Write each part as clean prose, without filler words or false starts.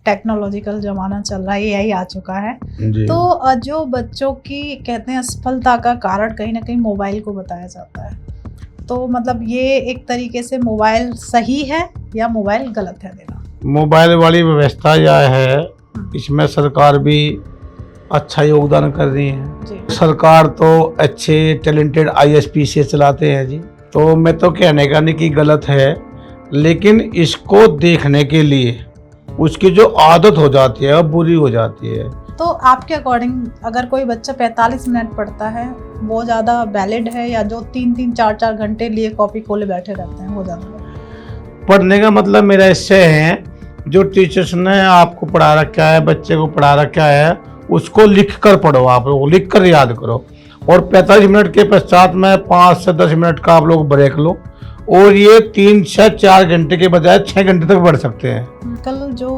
Technological जमाना चल रहा है, एआई आ चुका है। तो जो बच्चों की कहते हैं असफलता का कारण कहीं ना कहीं मोबाइल को बताया जाता है। तो मतलब ये एक तरीके से मोबाइल सही है या मोबाइल गलत है देना? मोबाइल वाली व्यवस्था यह है, इसमें सरकार भी अच्छा योगदान कर रही है जी। सरकार तो अच्छे टैलेंटेड आईएसपी से चलाते हैं जी। तो मैं तो कहने का नहीं कि गलत है, लेकिन इसको देखने के लिए उसकी जो आदत हो जाती है वो बुरी हो जाती है। तो आपके अकॉर्डिंग अगर कोई बच्चा 45 मिनट पढ़ता है वो ज़्यादा वैलिड है, या जो 3-3 4-4 घंटे लिए कॉपी खोले बैठे रहते हैं वो ज़्यादा? पढ़ने का मतलब मेरा इससे है, जो टीचर्स ने आपको पढ़ा रखा है, बच्चे को पढ़ा रखा है, उसको लिख कर पढ़ो, आप लोग लिख कर याद करो। और 45 मिनट के पश्चात में 5 से 10 मिनट का आप लोग ब्रेक लो, और ये 3 से 4 घंटे के बजाय 6 घंटे तक बढ़ सकते हैं। कल जो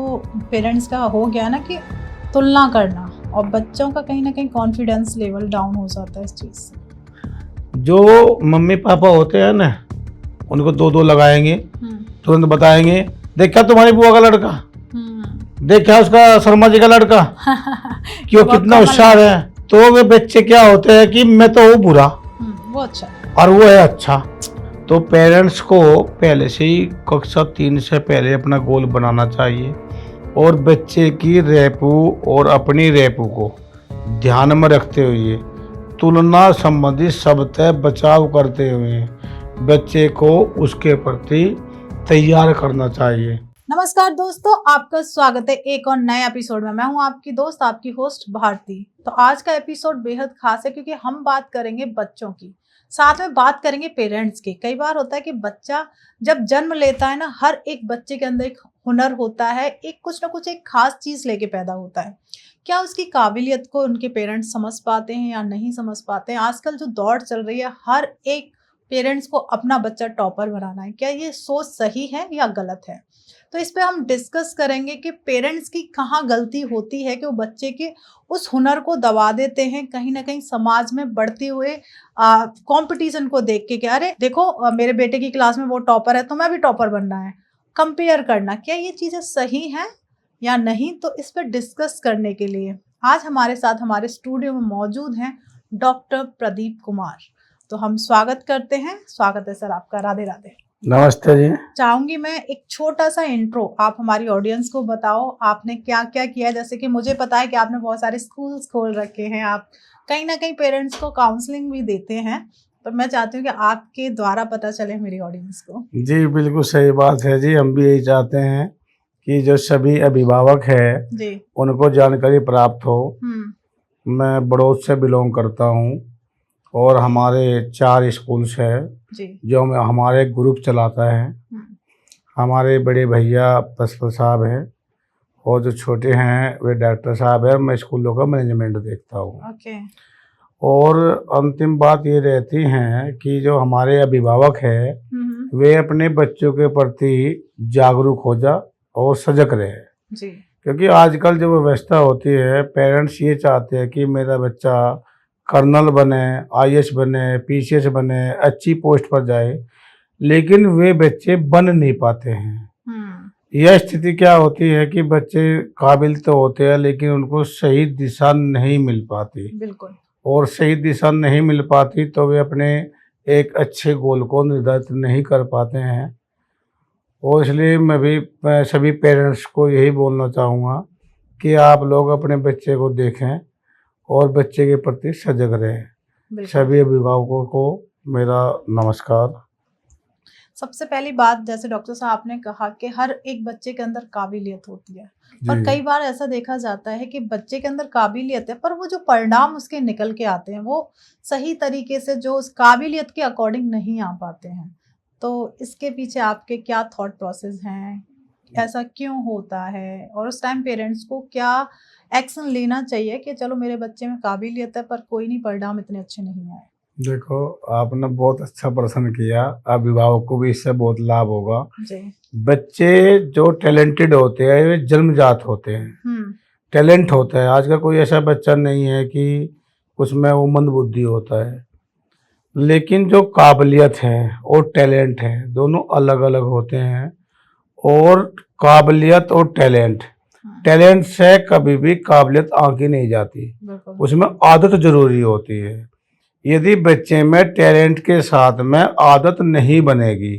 पेरेंट्स का हो गया ना कि तुलना करना, और बच्चों का कहीं ना कहीं कॉन्फिडेंस लेवल डाउन हो जाता है इस चीज़ से। जो मम्मी पापा होते हैं ना, उनको 2-2 लगाएंगे, तुरंत बताएंगे देखा तुम्हारी बुआ का लड़का, देखा उसका शर्मा जी का लड़का क्यों कितना होशियार है। तो वे बच्चे क्या होते हैं कि मैं तो वो बुरा वो अच्छा और वो है अच्छा। तो पेरेंट्स को पहले से ही कक्षा 3 से पहले अपना गोल बनाना चाहिए, और बच्चे की रेपू और अपनी रेपू को ध्यान में रखते हुए तुलना संबंधी शब्द बचाव करते हुए बच्चे को उसके प्रति तैयार करना चाहिए। नमस्कार दोस्तों, आपका स्वागत है एक और नए एपिसोड में। मैं हूं आपकी दोस्त, आपकी होस्ट भारती। तो आज का एपिसोड बेहद खास है क्योंकि हम बात करेंगे बच्चों की, साथ में बात करेंगे पेरेंट्स की। कई बार होता है कि बच्चा जब जन्म लेता है ना, हर एक बच्चे के अंदर एक हुनर होता है, एक कुछ ना कुछ एक खास चीज लेके पैदा होता है। क्या उसकी काबिलियत को उनके पेरेंट्स समझ पाते हैं या नहीं समझ पाते हैं? आजकल जो दौड़ चल रही है, हर एक पेरेंट्स को अपना बच्चा टॉपर बनाना है। क्या ये सोच सही है या गलत है? तो इस पे हम डिस्कस करेंगे कि पेरेंट्स की कहाँ गलती होती है कि वो बच्चे के उस हुनर को दबा देते हैं, कहीं ना कहीं समाज में बढ़ते हुए कंपटीशन को देख के कि अरे देखो मेरे बेटे की क्लास में वो टॉपर है तो मैं भी टॉपर बनना है, कंपेयर करना। क्या ये चीज़ें सही हैं या नहीं? तो इस पर डिस्कस करने के लिए आज हमारे साथ हमारे स्टूडियो में मौजूद हैं डॉक्टर प्रदीप कुमार। तो हम स्वागत करते हैं। स्वागत है सर आपका। राधे राधे। नमस्ते जी। चाहूंगी मैं एक छोटा सा इंट्रो, आप हमारी ऑडियंस को बताओ आपने क्या क्या किया। जैसे कि मुझे पता है कि आपने बहुत सारे स्कूल्स खोल रखे हैं, आप कहीं ना कहीं पेरेंट्स को काउंसलिंग भी देते हैं, पर मैं चाहती हूँ कि आपके द्वारा पता चले मेरी ऑडियंस को। जी बिल्कुल सही बात है जी, हम भी यही चाहते हैं कि जो सभी अभिभावक है जी उनको जानकारी प्राप्त हो। मैं बड़ौद से बिलोंग करता हूँ और हमारे 4 स्कूल्स है जो हमारे ग्रुप चलाता है। हमारे बड़े भैया प्रिंसिपल साहब हैं और जो छोटे हैं वे डॉक्टर साहब हैं। मैं स्कूलों का मैनेजमेंट देखता हूँ। और अंतिम बात ये रहती है कि जो हमारे अभिभावक है वे अपने बच्चों के प्रति जागरूक हो जा और सजग रहे। क्योंकि आजकल जो व्यवस्था होती है, पेरेंट्स ये चाहते हैं कि मेरा बच्चा कर्नल बने, आईएएस बने, पीसीएस बने, अच्छी पोस्ट पर जाए, लेकिन वे बच्चे बन नहीं पाते हैं। यह स्थिति क्या होती है कि बच्चे काबिल तो होते हैं लेकिन उनको सही दिशा नहीं मिल पाती। बिल्कुल। और सही दिशा नहीं मिल पाती तो वे अपने एक अच्छे गोल को निर्धारित नहीं कर पाते हैं। और इसलिए मैं सभी पेरेंट्स को यही बोलना चाहूँगा कि आप लोग अपने बच्चे को देखें और बच्चे के प्रति सजग रहें। सभी अभिभावकों को मेरा नमस्कार। सबसे पहली बात, जैसे डॉक्टर साहब आपने कहा कि हर एक बच्चे के अंदर काबिलियत होती है, पर कई बार ऐसा देखा जाता है कि बच्चे के अंदर काबिलियत है पर वो जो परिणाम उसके निकल के आते हैं वो सही तरीके से जो उस काबिलियत के अकॉर्डिंग नहीं आ पाते हैं। तो इसके पीछे आपके क्या थॉट प्रोसेस हैं? ऐसा क्यों होता है? और उस टाइम पेरेंट्स को क्या एक्शन लेना चाहिए कि चलो मेरे बच्चे में काबिलियत है पर कोई नहीं, परिणाम इतने अच्छे नहीं आए? देखो, आपने बहुत अच्छा प्रश्न किया। अभिभावक को भी इससे बहुत लाभ होगा जी। बच्चे जो टैलेंटेड होते हैं वे जन्मजात होते हैं, टैलेंट होता है। आज का कोई ऐसा बच्चा नहीं है कि उसमें वो मंद बुद्धि होता है, लेकिन जो काबिलियत है और टैलेंट है दोनों अलग अलग होते हैं। और काबिलियत और टैलेंट टैलेंट से कभी भी काबिलियत आंकी नहीं जाती, उसमें आदत जरूरी होती है। यदि बच्चे में टैलेंट के साथ में आदत नहीं बनेगी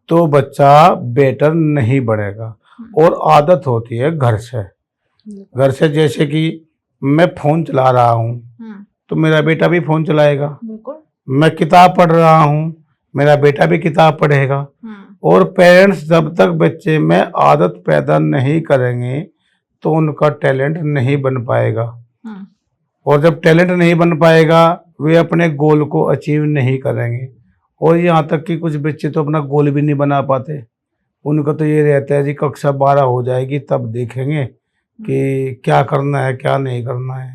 तो बच्चा बेटर नहीं बनेगा। और आदत होती है घर से। घर से जैसे कि मैं फोन चला रहा हूँ तो मेरा बेटा भी फोन चलाएगा। मैं किताब पढ़ रहा हूँ, मेरा बेटा भी किताब पढ़ेगा। और पेरेंट्स जब तक बच्चे में आदत पैदा नहीं करेंगे तो उनका टैलेंट नहीं बन पाएगा। और जब टैलेंट नहीं बन पाएगा वे अपने गोल को अचीव नहीं करेंगे। और यहाँ तक कि कुछ बच्चे तो अपना गोल भी नहीं बना पाते। उनका तो ये रहता है जी कक्षा 12 हो जाएगी तब देखेंगे कि क्या करना है क्या नहीं करना है।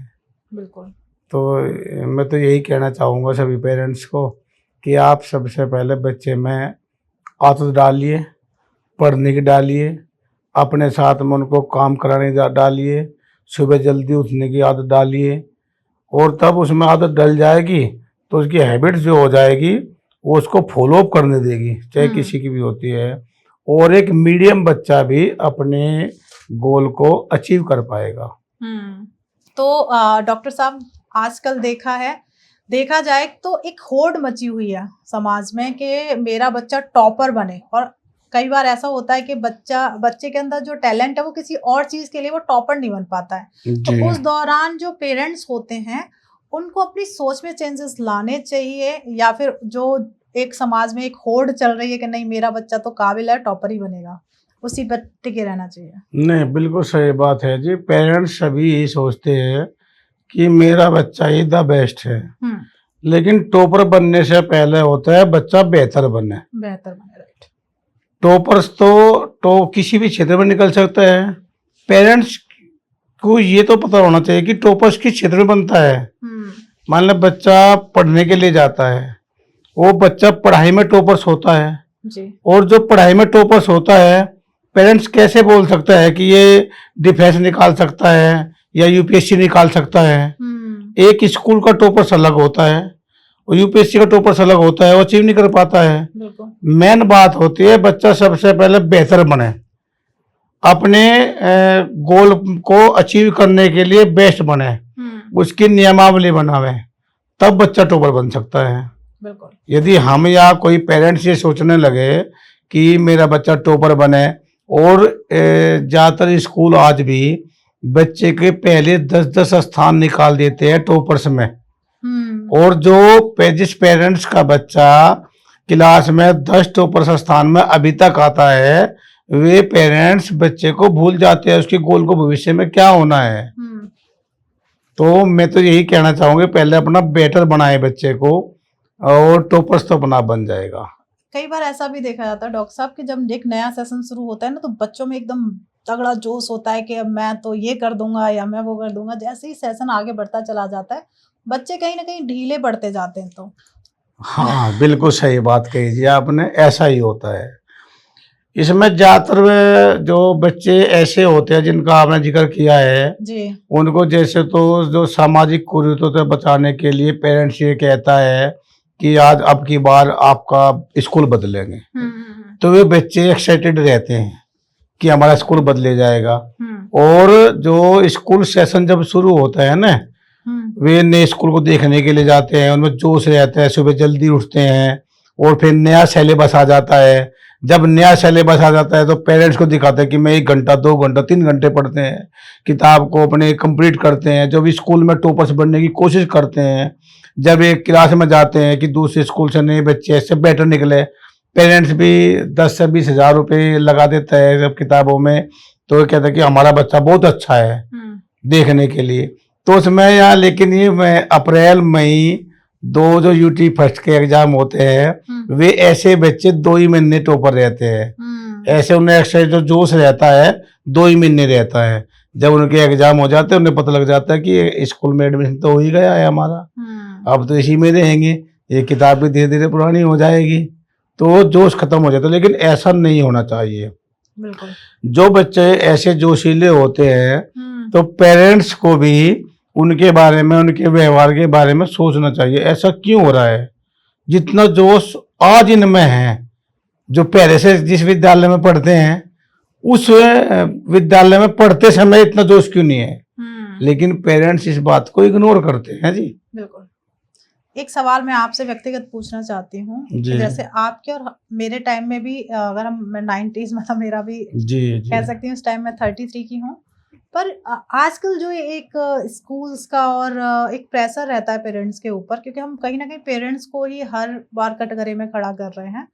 बिल्कुल। तो मैं तो यही कहना चाहूँगा सभी पेरेंट्स को कि आप सबसे पहले बच्चे में आदत डालिए, पढ़ने की डालिए, अपने साथ में उनको काम कराने डालिए, सुबह जल्दी उठने की आदत डालिए। और तब उसमें आदत डल जाएगी तो उसकी हैबिट जो हो जाएगी वो उसको फॉलो अप करने देगी, चाहे किसी की भी होती है। और एक मीडियम बच्चा भी अपने गोल को अचीव कर पाएगा। तो डॉक्टर साहब आजकल देखा जाए तो एक होड़ मची हुई है समाज में कि मेरा बच्चा टॉपर बने। और कई बार ऐसा होता है कि बच्चे के अंदर जो टैलेंट है वो किसी और चीज के लिए वो टॉपर नहीं बन पाता है। तो उस दौरान जो पेरेंट्स होते हैं उनको अपनी सोच में चेंजेस लाने चाहिए या फिर जो एक समाज में एक होड़ चल रही है कि नहीं मेरा बच्चा तो काबिल है टॉपर ही बनेगा, उसी पर टिके रहना चाहिए? नहीं, बिल्कुल सही बात है जी। पेरेंट्स सभी यही सोचते हैं कि मेरा बच्चा ही द बेस्ट है। लेकिन टॉपर बनने से पहले होता है बच्चा बेहतर बने। राइट। टॉपर्स तो किसी भी क्षेत्र में निकल सकता है। पेरेंट्स को ये तो पता होना चाहिए कि टॉपर्स किस क्षेत्र में बनता है। मान लो बच्चा पढ़ने के लिए जाता है, वो बच्चा पढ़ाई में टॉपर्स होता है जी। और जो पढ़ाई में टॉपर्स होता है पेरेंट्स कैसे बोल सकता है कि ये डिफेंस निकाल सकता है या यूपीएससी निकाल सकता है। एक स्कूल का टॉपर्स अलग होता है और यूपीएससी का टॉपर्स अलग होता है, वो अचीव नहीं कर पाता है। मेन बात होती है बच्चा सबसे पहले बेहतर बने, अपने गोल को अचीव करने के लिए बेस्ट बने, उसकी नियमावली बनावे, तब बच्चा टॉपर बन सकता है। यदि हम या कोई पेरेंट्स ये सोचने लगे कि मेरा बच्चा टॉपर बने, और ज़्यादातर स्कूल आज भी बच्चे के पहले 10-10 स्थान निकाल देते हैं टॉपर्स में। और जिस पेरेंट्स का बच्चा क्लास में 10 टॉपर्स स्थान में अभी तक आता है वे पेरेंट्स बच्चे को भूल जाते हैं उसके गोल को भविष्य में क्या होना है। तो मैं तो यही कहना चाहूँगी पहले अपना बेटर बनाए बच्चे को और टॉपर्स तो अपना बन जाएगा। कई बार ऐसा भी देखा जाता है डॉक्टर साहब कि जब एक नया सेशन शुरू होता है ना तो बच्चों में एकदम तगड़ा जोश होता है कि अब मैं तो ये कर दूंगा या मैं वो कर दूंगा। जैसे ही सेशन आगे बढ़ता चला जाता है बच्चे कहीं ना कहीं ढीले पड़ते जाते हैं। तो हाँ, बिल्कुल सही बात कही जी आपने, ऐसा ही होता है। इसमें ज्यादातर जो बच्चे ऐसे होते हैं जिनका आपने जिक्र किया है जी, उनको जैसे तो जो सामाजिक कुरीतियों से बचाने के लिए पेरेंट्स ये कहता है कि आज अब की बार आपका स्कूल बदलेंगे, तो वे बच्चे एक्साइटेड रहते हैं कि हमारा स्कूल बदले जाएगा। और जो स्कूल सेशन जब शुरू होता है ना वे नए स्कूल को देखने के लिए जाते हैं, उनमें जोश रहता है, सुबह जल्दी उठते हैं और फिर नया सिलेबस आ जाता है। जब नया सिलेबस आ जाता है तो पेरेंट्स को दिखाते हैं कि मैं 1 घंटा 2 घंटा 3 घंटे पढ़ते हैं, किताब को अपने कंप्लीट करते हैं। जब स्कूल में टॉपर्स बनने की कोशिश करते हैं, जब एक क्लास में जाते हैं कि दूसरे स्कूल से नए बच्चे ऐसे बेटर निकले, पेरेंट्स भी 10 से 20 हज़ार रुपये लगा देता है सब किताबों में, तो वो कहता है कि हमारा बच्चा बहुत अच्छा है देखने के लिए। तो उसमें यहाँ लेकिन ये अप्रैल मई 2 जो यूटी फर्स्ट के एग्जाम होते हैं वे ऐसे बच्चे 2 ही महीने टॉपर रहते हैं। ऐसे उन्हें एक्स्ट्रा जो जोश रहता है 2 ही महीने रहता है। जब उनके एग्जाम हो जाते हैं उन्हें पता लग जाता है कि स्कूल में एडमिशन तो हो ही गया है हमारा, अब तो इसी में रहेंगे, ये किताब भी धीरे धीरे पुरानी हो जाएगी, तो जोश खत्म हो जाता है। लेकिन ऐसा नहीं होना चाहिए। जो बच्चे ऐसे जोशीले होते हैं तो पेरेंट्स को भी उनके बारे में उनके व्यवहार के बारे में सोचना चाहिए, ऐसा क्यों हो रहा है। जितना जोश आज इनमें है जो पहले से जिस विद्यालय में पढ़ते हैं उस विद्यालय में पढ़ते समय इतना जोश क्यों नहीं है, लेकिन पेरेंट्स इस बात को इग्नोर करते हैं जी। बिल्कुल। एक सवाल मैं आपसे व्यक्तिगत पूछना चाहती हूँ, जैसे आपके और मेरे टाइम में भी, अगर हम 90s, मतलब मेरा भी जी कह सकती हूँ, उस टाइम में 33 की हूँ, पर आजकल जो एक स्कूल्स का और एक प्रेशर रहता है पेरेंट्स के ऊपर, क्योंकि हम कहीं ना कहीं पेरेंट्स को ही हर बार कटघरे में खड़ा कर रहे हैं।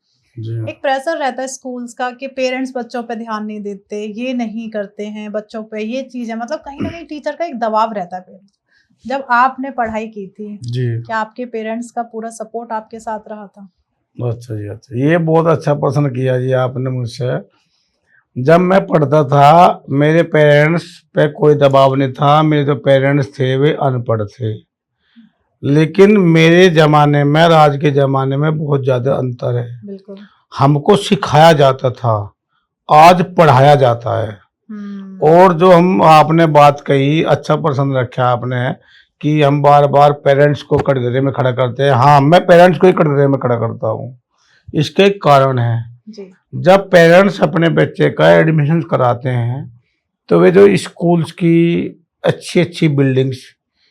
एक प्रेशर रहता है स्कूल्स का कि पेरेंट्स बच्चों पे ध्यान नहीं देते, ये नहीं करते हैं बच्चों पे, ये चीज है, मतलब कहीं ना कहीं टीचर का एक दबाव रहता है पेरेंट्स। जब आपने पढ़ाई की थी जी, क्या आपके पेरेंट्स का पूरा सपोर्ट आपके साथ रहा था? अच्छा जी, अच्छा, ये बहुत अच्छा प्रश्न किया जी आपने मुझसे। जब मैं पढ़ता था मेरे पेरेंट्स पे कोई दबाव नहीं था। मेरे जो पेरेंट्स थे वे अनपढ़ थे, लेकिन मेरे ज़माने में और आज के ज़माने में बहुत ज़्यादा अंतर है। बिल्कुल। हमको सिखाया जाता था, आज पढ़ाया जाता है। और जो हम आपने बात कही, अच्छा प्रश्न रखा आपने कि हम बार बार पेरेंट्स को कटघरे में खड़ा करते हैं। हाँ, मैं पेरेंट्स को ही कटघरे में खड़ा करता हूँ। इसके एक कारण है जी। जब पेरेंट्स अपने बच्चे का एडमिशन कराते हैं तो वे जो स्कूल्स की अच्छी अच्छी बिल्डिंग्स,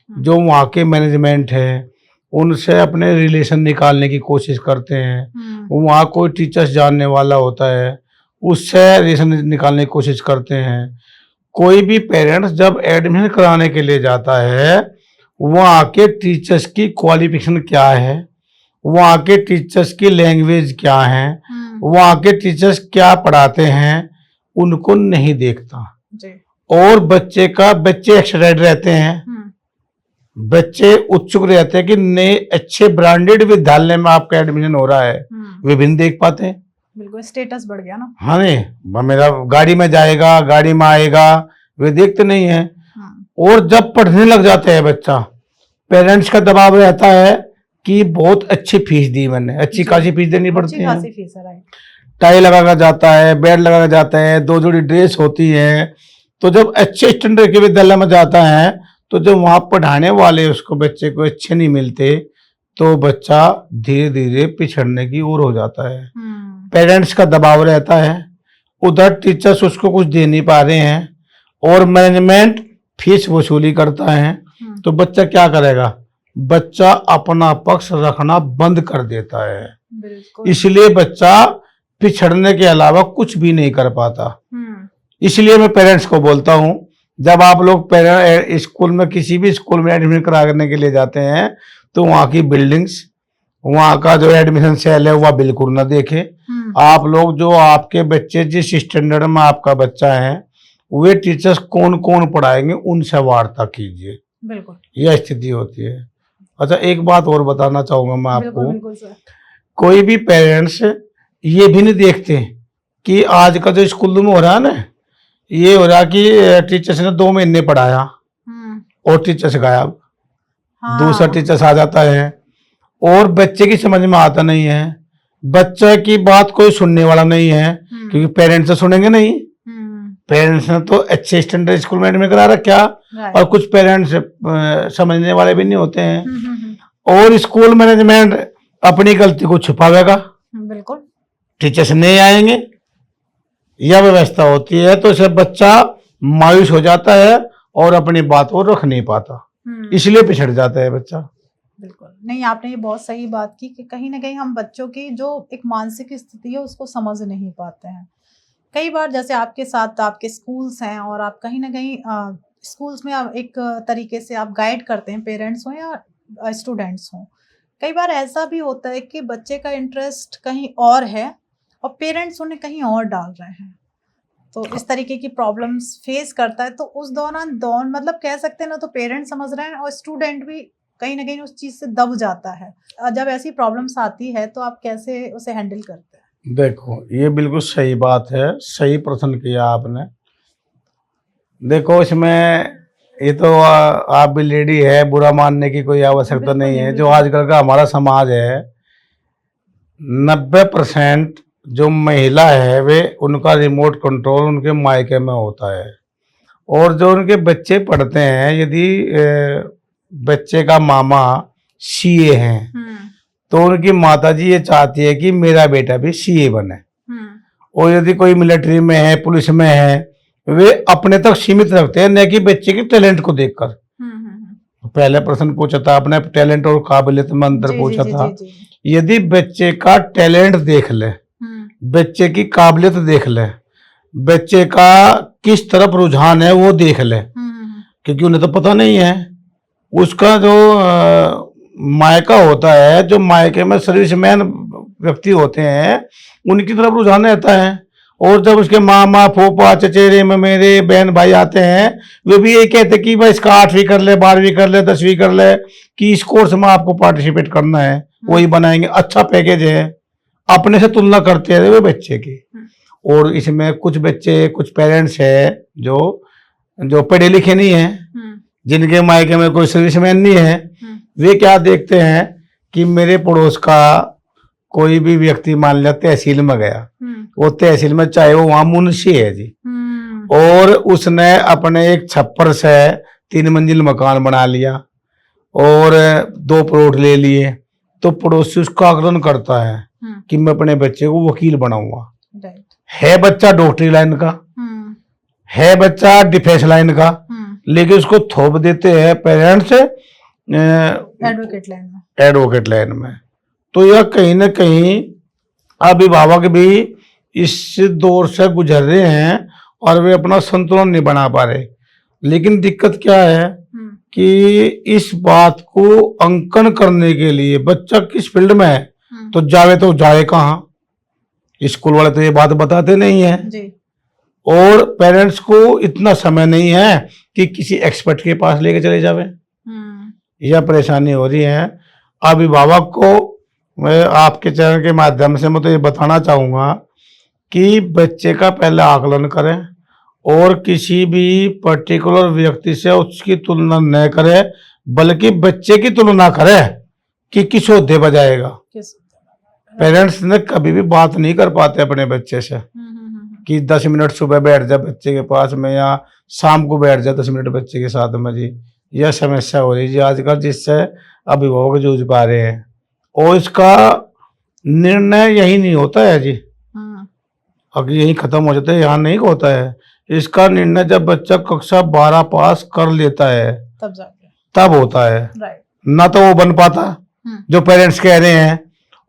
जो वहाँ के मैनेजमेंट है, उनसे अपने रिलेशन निकालने की कोशिश करते हैं। वहाँ कोई टीचर्स जानने वाला होता है, उससे रिलेशन निकालने की कोशिश करते हैं। कोई भी पेरेंट्स जब एडमिशन कराने के लिए जाता है, वहाँ के टीचर्स की क्वालिफिकेशन क्या है, वहाँ के टीचर्स की लैंग्वेज क्या है, वहाँ के टीचर्स क्या पढ़ाते हैं, उनको नहीं देखता जी। और बच्चे एक्साइटेड रहते हैं, बच्चे उत्सुक रहते हैं कि नए अच्छे ब्रांडेड विद्यालय में आपका एडमिशन हो रहा है, वे भी नहीं देख पाते। बिल्कुल, स्टेटस बढ़ गया ना। हाँ, नहीं मेरा गाड़ी में जाएगा, गाड़ी में आएगा, वे देखते नहीं है। और जब पढ़ने लग जाते हैं बच्चा, पेरेंट्स का दबाव रहता है कि बहुत अच्छी फीस दी मैंने, अच्छी खासी फीस देनी पड़ती है, टाई लगा कर जाता है, बेल्ट लगा कर जाता है, 2 जोड़ी ड्रेस होती है। तो जब अच्छे स्टैंडर्ड के विद्यालय में जाता है, तो जब वहाँ पढ़ाने वाले उसको बच्चे को अच्छे नहीं मिलते, तो बच्चा धीरे धीरे पिछड़ने की ओर हो जाता है। पेरेंट्स का दबाव रहता है, उधर टीचर्स उसको कुछ दे नहीं पा रहे हैं, और मैनेजमेंट फीस वसूली करता है। तो बच्चा क्या करेगा? बच्चा अपना पक्ष रखना बंद कर देता है। इसलिए बच्चा पिछड़ने के अलावा कुछ भी नहीं कर पाता। इसलिए मैं पेरेंट्स को बोलता हूँ, जब आप लोग स्कूल में, किसी भी स्कूल में एडमिशन कराने के लिए जाते हैं, तो वहाँ की बिल्डिंग्स, वहाँ का जो एडमिशन सेल है वह बिल्कुल ना देखें। आप लोग जो आपके बच्चे जिस स्टैंडर्ड में आपका बच्चा है, वे टीचर्स कौन कौन पढ़ाएंगे उनसे वार्ता कीजिए। बिल्कुल, यह स्थिति होती है। अच्छा, एक बात और बताना चाहूंगा मैं आपको। बिल्कुल सर। कोई भी पेरेंट्स ये भी नहीं देखते कि आज का जो स्कूल में हो रहा है ना, ये हो रहा कि टीचर्स ने 2 महीने पढ़ाया और टीचर्स गायब। हाँ। दूसरा टीचर्स आ जाता है और बच्चे की समझ में आता नहीं है, बच्चे की बात कोई सुनने वाला नहीं है, क्योंकि पेरेंट्स तो सुनेंगे नहीं। पेरेंट्स ने तो अच्छे स्टैंडर्ड स्कूल में एडमिशन करा रखा, और कुछ पेरेंट्स समझने वाले भी नहीं होते हैं, और स्कूल मैनेजमेंट अपनी गलती को छुपावेगा। बिल्कुल, टीचर्स नहीं आएंगे, यह व्यवस्था होती है, तो इससे बच्चा मायूस हो जाता है और अपनी बात को रख नहीं पाता, इसलिए पिछड़ जाता है बच्चा। बिल्कुल, नहीं आपने ये बहुत सही बात की कि कहीं ना कहीं हम बच्चों की जो एक मानसिक स्थिति है उसको समझ नहीं पाते हैं। कई बार जैसे आपके साथ आपके स्कूल्स हैं, और आप कहीं ना कहीं स्कूल्स में आप एक तरीके से आप गाइड करते हैं, पेरेंट्स हो या स्टूडेंट्स हो। कई बार ऐसा भी होता है कि बच्चे का इंटरेस्ट कहीं और है और पेरेंट्स उन्हें कहीं और डाल रहे हैं, तो इस तरीके की प्रॉब्लम्स फेस करता है। तो उस दौरान मतलब कह सकते हैं ना, तो पेरेंट्स समझ रहे हैं और स्टूडेंट भी कहीं ना कहीं उस चीज से दब जाता है। जब ऐसी प्रॉब्लम्स आती है तो आप कैसे उसे हैंडल करते हैं? देखो, ये बिल्कुल सही बात है, सही प्रश्न किया आपने। देखो, इसमें ये तो आप भी लेडी है, बुरा मानने की कोई आवश्यकता नहीं है। जो आजकल का हमारा समाज है, 90% जो महिला है वे, उनका रिमोट कंट्रोल उनके मायके में होता है, और जो उनके बच्चे पढ़ते हैं, यदि बच्चे का मामा सीए हैं, तो उनकी माताजी ये चाहती है कि मेरा बेटा भी सीए बने, और यदि कोई मिलिट्री में है, पुलिस में है, वे अपने तक सीमित रखते हैं, न कि बच्चे के टैलेंट को देखकर। पहले प्रश्न पूछा था आपने, टैलेंट और काबिलियत में अंतर पूछा था। यदि बच्चे का टैलेंट देख ले, बच्चे की काबिलियत देख ले, बच्चे का किस तरफ रुझान है वो देख ले, क्योंकि उन्हें तो पता नहीं है। उसका जो मायका होता है, जो मायके में सर्विसमैन व्यक्ति होते हैं, उनकी तरफ रुझान रहता है। और जब उसके मामा, फूफा, चचेरे में मेरे बहन भाई आते हैं, वे भी ये कहते कि भाई इसका 8वीं कर ले, 12वीं कर ले, 10वीं कर ले, कि इस कोर्स में आपको पार्टिसिपेट करना है, वही बनाएंगे, अच्छा पैकेज है। अपने से तुलना करते हैं वे बच्चे की। और इसमें कुछ बच्चे, कुछ पेरेंट्स है जो पढ़े लिखे नहीं है, जिनके मायके में कोई सर्विसमैन नहीं है, वे क्या देखते हैं कि मेरे पड़ोस का कोई भी व्यक्ति मान लिया तहसील में गया, वो तहसील में चाहे वो वहां मुंशी है जी, और उसने अपने एक छप्पर से 3 मंजिल मकान बना लिया और 2 प्लॉट ले लिए, तो पड़ोसी उसका आकलन करता है कि मैं अपने बच्चे को वकील बनाऊंगा। है बच्चा डॉक्टरी लाइन का, है बच्चा डिफेंस लाइन का, लेकिन उसको थोप देते हैं पेरेंट्स एडवोकेट लाइन में। तो यह कहीं ना कहीं अभिभावक भी इस दौर से गुजर रहे हैं और वे अपना संतुलन नहीं बना पा रहे। लेकिन दिक्कत क्या है कि इस बात को अंकन करने के लिए बच्चा किस फील्ड में है तो जाए कहाँ, स्कूल वाले तो ये बात बताते नहीं है जी। और पेरेंट्स को इतना समय नहीं है कि किसी एक्सपर्ट के पास लेके चले जावे। यह परेशानी हो रही है अभिभावक को। मैं आपके चैनल के माध्यम से मैं तो ये बताना चाहूँगा कि बच्चे का पहले आकलन करें और किसी भी पर्टिकुलर व्यक्ति से उसकी तुलना न करें, बल्कि बच्चे की तुलना करें कि किस ओहदे पर जाएगा। पेरेंट्स ने कभी भी बात नहीं कर पाते अपने बच्चे से कि 10 मिनट सुबह बैठ जा बच्चे के पास में, या शाम को बैठ जा 10 मिनट बच्चे के साथ में जी। यह समस्या हो रही है जी आजकल, जिससे अभिभावक जूझ पा रहे हैं। और इसका निर्णय यही नहीं होता है जी, अगर यही खत्म हो जाता है, यहाँ नहीं होता है। इसका निर्णय जब बच्चा कक्षा 12 पास कर लेता है तब होता है, ना तो वो बन पाता जो पेरेंट्स कह रहे हैं,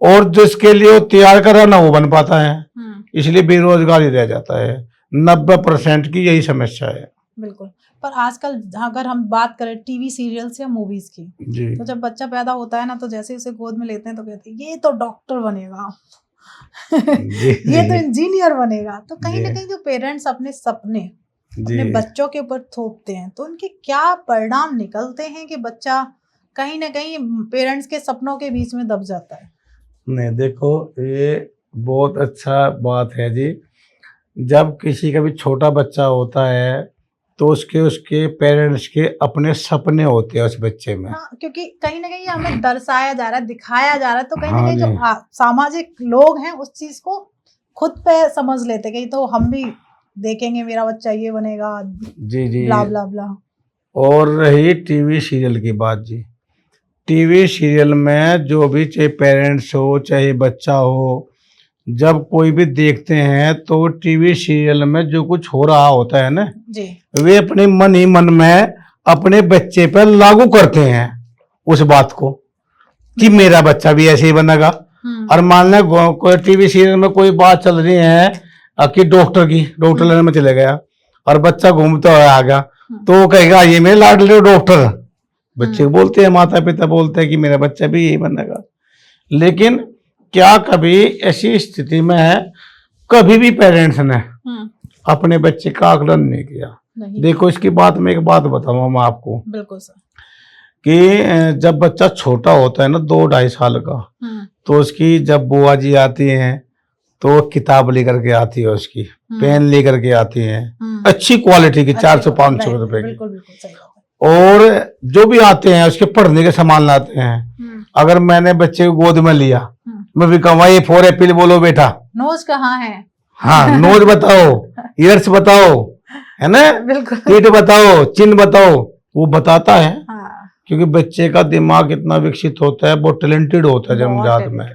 और जिसके लिए वो तैयार कर रहा ना वो बन पाता है, इसलिए बेरोजगार ही रह जाता है। 90% की यही समस्या है। बिल्कुल। पर आजकल अगर हम बात करें टीवी सीरियल्स या मूवीज की जी, तो जब बच्चा पैदा होता है ना, तो जैसे उसे गोद में लेते हैं तो कहते हैं ये तो डॉक्टर बनेगा ये तो इंजीनियर बनेगा। तो कहीं ना कहीं जो पेरेंट्स अपने सपने अपने बच्चों के ऊपर थोपते हैं, तो उनके क्या परिणाम निकलते हैं कि बच्चा कहीं ना कहीं पेरेंट्स के सपनों के बीच में दब जाता है। नहीं, देखो ये बहुत अच्छा बात है जी। जब किसी का भी छोटा बच्चा होता है तो उसके पेरेंट्स के अपने सपने होते हैं उस बच्चे में। हाँ, क्योंकि कहीं ना कहीं हमें दर्शाया जा रहा है, दिखाया जा रहा है, तो कहीं ना कहीं जो सामाजिक लोग हैं उस चीज को खुद पे समझ लेते कि तो हम भी देखेंगे मेरा बच्चा ये बनेगा जी ब्ला ब्ला ब्ला। और रही टीवी सीरियल की बात जी, टीवी सीरियल में जो भी चाहे पेरेंट्स हो चाहे बच्चा हो, जब कोई भी देखते हैं तो टीवी सीरियल में जो कुछ हो रहा होता है ना जी, वे अपने मन ही मन में अपने बच्चे पर लागू करते हैं उस बात को कि मेरा बच्चा भी ऐसे ही बनेगा। और मान लें कोई टीवी सीरियल में कोई बात चल रही है कि डॉक्टर लेने में चले गया और बच्चा घूमता हुआ आ गया, तो वो कहेगा ये मेरे लाडले डॉक्टर। बच्चे बोलते हैं, माता पिता बोलते हैं कि मेरा बच्चा भी यही बनेगा। लेकिन क्या कभी ऐसी स्थिति में है कभी भी पेरेंट्स ने अपने बच्चे का आकलन नहीं किया? देखो इसकी बात में एक बात बताऊंगा मैं आपको। बिल्कुल सर। कि जब बच्चा छोटा होता है ना 2-2.5 साल का, तो उसकी जब बुआ जी आती हैं तो किताब लेकर के आती है, उसकी पेन लेकर के आती हैं अच्छी क्वालिटी की 400-500 रुपए की, और जो भी आते हैं उसके पढ़ने के सामान लाते हैं। अगर मैंने बच्चे को गोद में लिया, मैं भी कहूँ ये 4 एप्पल बोलो बेटा, नोज कहाँ है, हाँ नोज बताओ, ईयर्स बताओ, है ना, पीठ बताओ, चिन्ह बताओ, वो बताता है। क्योंकि बच्चे का दिमाग इतना विकसित होता है, बहुत टैलेंटेड होता है जन्मजात में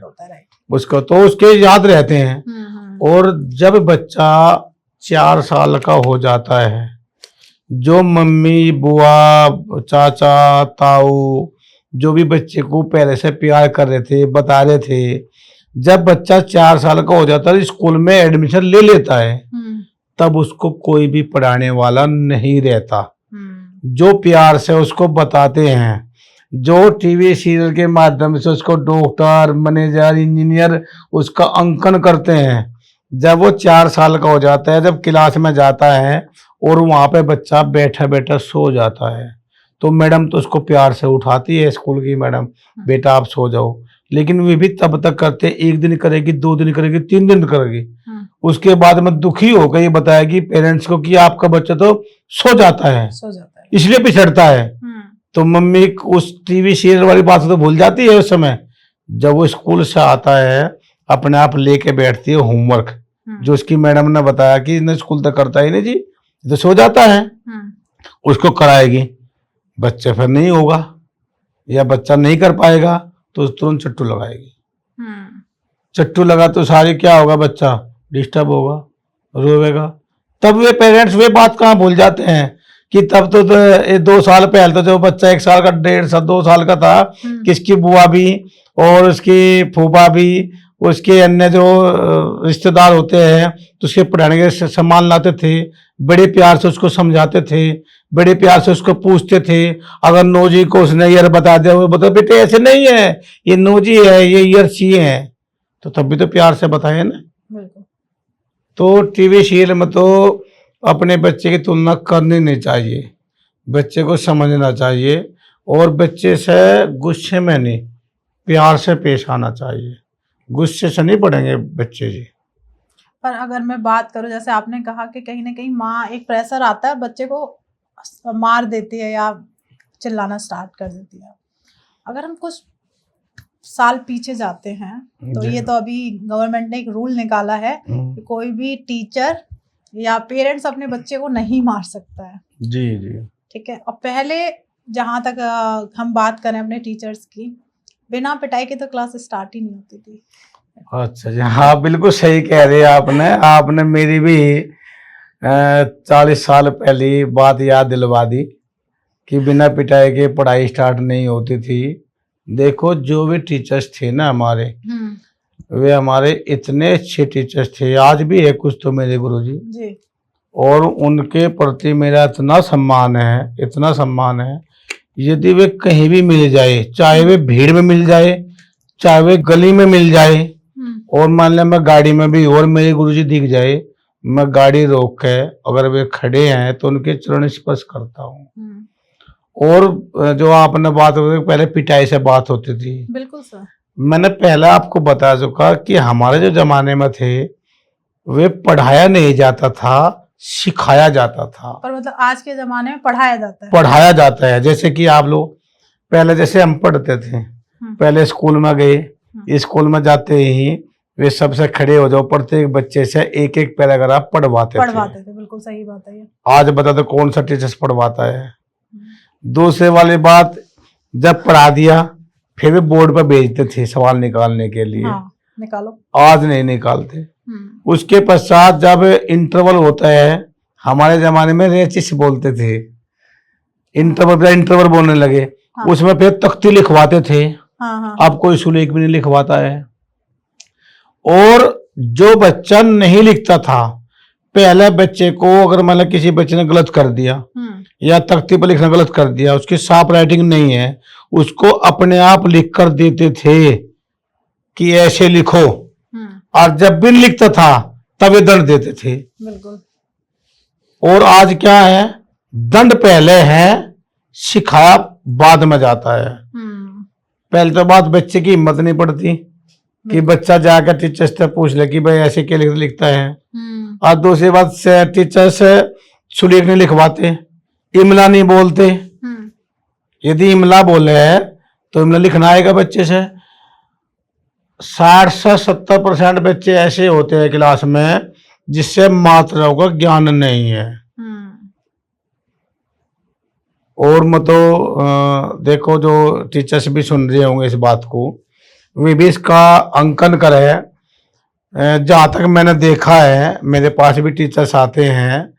उसका, तो उसके याद रहते हैं। और जब बच्चा 4 साल का हो जाता है, जो मम्मी बुआ चाचा ताऊ जो भी बच्चे को पहले से प्यार कर रहे थे, बता रहे थे, जब बच्चा 4 साल का हो जाता है, स्कूल में एडमिशन ले लेता है, तब उसको कोई भी पढ़ाने वाला नहीं रहता। जो प्यार से उसको बताते हैं, जो टीवी सीरियल के माध्यम से उसको डॉक्टर मैनेजर इंजीनियर उसका अंकन करते हैं, जब वो 4 साल का हो जाता है, जब क्लास में जाता है और वहाँ पे बच्चा बैठा बैठा सो जाता है, तो मैडम तो उसको प्यार से उठाती है, स्कूल की मैडम, बेटा आप सो जाओ। लेकिन वे भी तब तक करते, 1 दिन करेगी, 2 दिन करेगी, 3 दिन करेगी, उसके बाद में दुखी होकर ये बताएगी पेरेंट्स को कि आपका बच्चा तो सो जाता है, इसलिए पिछड़ता है। तो मम्मी उस टीवी सीरियल वाली बात तो भूल जाती है उस समय। जब वो स्कूल से आता है, अपने आप लेके बैठती है होमवर्क, जो उसकी मैडम ने बताया कि इन्हें स्कूल तक करता ही नहीं जी, तो सो जाता है, उसको कराएगी। बच्चे फिर नहीं होगा या बच्चा नहीं कर पाएगा तो तुरंत चट्टू लगाएगी। चट्टू लगा तो सारी क्या होगा, बच्चा डिस्टर्ब होगा, रोएगा। तब वे पेरेंट्स वे बात कहाँ भूल जाते हैं कि तब तो 2 साल पहले तो जब बच्चा 1 साल का 1.5 साल 2 साल का था, किसकी बुआ भी और उसकी फूफा भी, उसके अन्य जो रिश्तेदार होते हैं तो उसके पढ़ाने के सामान लाते थे, बड़े प्यार से उसको समझाते थे, बड़े प्यार से उसको पूछते थे। अगर नोजी को उसने ईयर बता दिया, वो बता बेटे ऐसे नहीं है, ये नोजी है, ये ईयर सी है, तो तब भी तो प्यार से बताए ना। तो टीवी सीरियल में तो अपने बच्चे की तुलना करनी नहीं चाहिए, बच्चे को समझना चाहिए और बच्चे से गुस्से में नहीं, प्यार से पेश आना चाहिए। गुस्से से नहीं पढ़ेंगे बच्चे जी। पर अगर मैं बात करूं, जैसे आपने कहा कि कहीं ना कहीं माँ एक प्रेशर आता है, बच्चे को मार देती है या चिल्लाना स्टार्ट कर देती है। अगर हम कुछ साल पीछे जाते हैं तो ये तो अभी गवर्नमेंट ने एक रूल निकाला है कि कोई भी टीचर या पेरेंट्स अपने बच्चे को नहीं मार सकता है। जी जी ठीक है। और पहले जहाँ तक हम बात करें अपने टीचर्स की, बिना पिटाई के तो क्लास स्टार्ट ही नहीं होती थी। अच्छा जी, हाँ बिल्कुल सही कह रहे हैं आपने मेरी भी 40 साल पहले बात याद दिलवा दी कि बिना पिटाई के पढ़ाई स्टार्ट नहीं होती थी। देखो जो भी टीचर्स थे ना हमारे, वे हमारे इतने अच्छे टीचर्स थे, आज भी है कुछ तो मेरे गुरुजी जी, और उनके प्रति मेरा इतना सम्मान है, इतना सम्मान है। यदि वे कहीं भी मिल जाए, चाहे वे भीड़ में मिल जाए, चाहे वे गली में मिल जाए, और मान लिया मैं गाड़ी में भी और मेरे गुरुजी दिख जाए, मैं गाड़ी रोक के अगर वे खड़े हैं तो उनके चरण स्पर्श करता हूँ। और जो आपने बात पहले पिटाई से बात होती थी, बिल्कुल सर, मैंने पहले आपको बता चुका कि हमारे जो जमाने में थे वे पढ़ाया नहीं जाता था, सिखाया जाता था। पर मतलब आज के जमाने में पढ़ाया जाता है, पढ़ाया जाता है। जैसे कि आप लोग पहले जैसे हम पढ़ते थे, पहले स्कूल में गए, स्कूल में जाते ही वे सबसे खड़े हो जाओ, प्रत्येक बच्चे से एक एक पैराग्राफ पढ़वाते थे। बिल्कुल सही बात है। आज बता दो कौन सा टीचर पढ़वाता है। दूसरे वाली बात, जब पढ़ा दिया फिर बोर्ड पर भेजते थे सवाल निकालने के लिए, निकालो, आज नहीं निकालते। उसके पश्चात जब इंटरवल होता है, हमारे जमाने में रेचिस बोलते थे, इंटरवल बोलने लगे, उसमें फिर तख्ती लिखवाते थे। अब कोई सुलेख भी नहीं लिखवाता है। और जो बच्चा नहीं लिखता था, पहले बच्चे को अगर मतलब किसी बच्चे ने गलत कर दिया या तख्ती पर लिखना गलत कर दिया, उसकी साफ राइटिंग नहीं है, उसको अपने आप लिख कर देते थे कि ऐसे लिखो, और जब भी लिखता था तब दंड देते थे। बिल्कुल। और आज क्या है, दंड पहले है, सिखाया बाद में जाता है। पहले तो बात बच्चे की हिम्मत नहीं पड़ती कि बच्चा जाकर टीचर से पूछ ले कि भाई ऐसे क्या लिखता है। और दूसरी बात से टीचर से सुलेख नहीं लिखवाते, इमला नहीं बोलते। यदि इमला बोले तो इमला लिखना आएगा बच्चे से। 60 से 70% बच्चे ऐसे होते हैं क्लास में जिससे मात्राओं का ज्ञान नहीं है। और मतलब देखो जो टीचर्स भी सुन रहे होंगे इस बात को, वे भी इसका अंकन करे जहाँ तक मैंने देखा है, मेरे पास भी टीचर्स आते हैं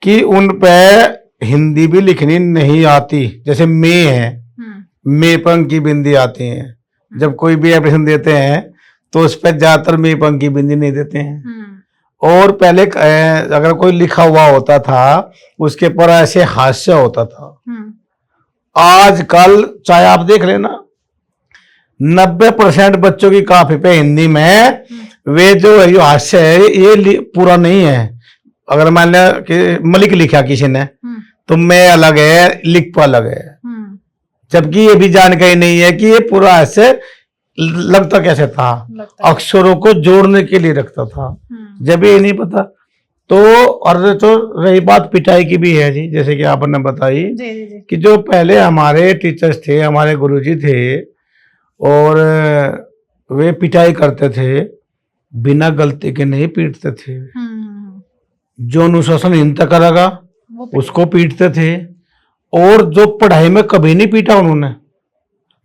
कि उन पे हिंदी भी लिखनी नहीं आती। जैसे मे है, मे पंखी बिंदी आती है। जब कोई भी एप्लीकेशन देते हैं तो उस पर ज्यादातर मे पंखी बिंदी नहीं देते हैं। और पहले अगर कोई लिखा हुआ होता था उसके ऊपर ऐसे हास्य होता था। आजकल चाहे आप देख लेना 90% बच्चों की कॉपी पे हिंदी में वे जो हास्य है ये पूरा नहीं है। अगर मान लिया कि मलिक लिखा किसी ने तो मैं अलग है, लिख पर अलग है, जबकि ये भी जानकारी नहीं है कि ये पूरा ऐसे लगता कैसे था, अक्षरों को जोड़ने के लिए रखता था, जब ये नहीं पता। तो और तो रही बात पिटाई की भी है जी, जैसे कि आपने बताई जी। कि जो पहले हमारे टीचर्स थे, हमारे गुरुजी थे, और वे पिटाई करते थे, बिना गलती के नहीं पीटते थे। जो अनुशासनहीनता करेगा उसको पीटते थे, और जो पढ़ाई में कभी नहीं पीटा उन्होंने।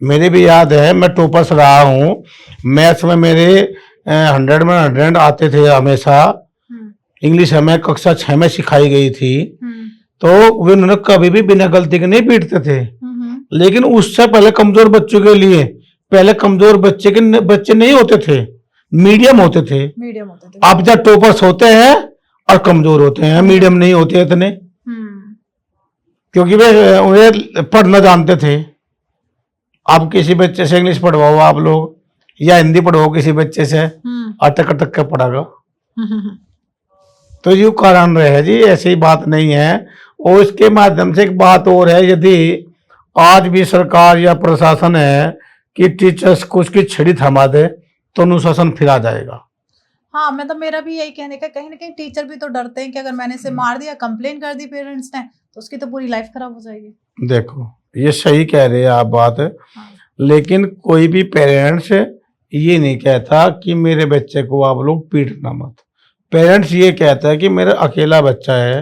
मेरे भी याद है, मैं टॉपर्स रहा हूँ, मैथ्स में मेरे 100 में 100 आते थे हमेशा। इंग्लिश हमें कक्षा 6 में सिखाई गई थी, तो वे उन्होंने कभी भी बिना गलती के नहीं पीटते थे। लेकिन उससे पहले कमजोर बच्चों के लिए, पहले कमजोर बच्चे नहीं होते थे, मीडियम होते थे। अब जब टॉपर्स होते हैं और कमजोर होते हैं, मीडियम नहीं होते इतने, क्योंकि वे उन्हें पढ़ना जानते थे। आप किसी बच्चे से इंग्लिश पढ़वाओ आप लोग, या हिंदी पढ़वाओ किसी बच्चे से, अटक अटक के पढ़ागा। तो ये कारण रहे जी, ऐसी बात नहीं है। और इसके माध्यम से एक बात और है, यदि आज भी सरकार या प्रशासन है कि टीचर्स को उसकी छड़ी थमा दे तो अनुशासन फिर आ जाएगा। हाँ, मतलब मेरा भी यही कहने का, कहीं ना कहीं टीचर भी तो डरते हैं कि अगर मैंने इसे मार दिया, कंप्लेन कर दी पेरेंट्स ने, तो उसकी तो पूरी लाइफ खराब हो जाएगी। देखो ये सही कह रहे हैं आप बात, लेकिन कोई भी पेरेंट्स ये नहीं कहता कि मेरे बच्चे को आप लोग पीटना मत। पेरेंट्स ये कहता है कि मेरा अकेला बच्चा है,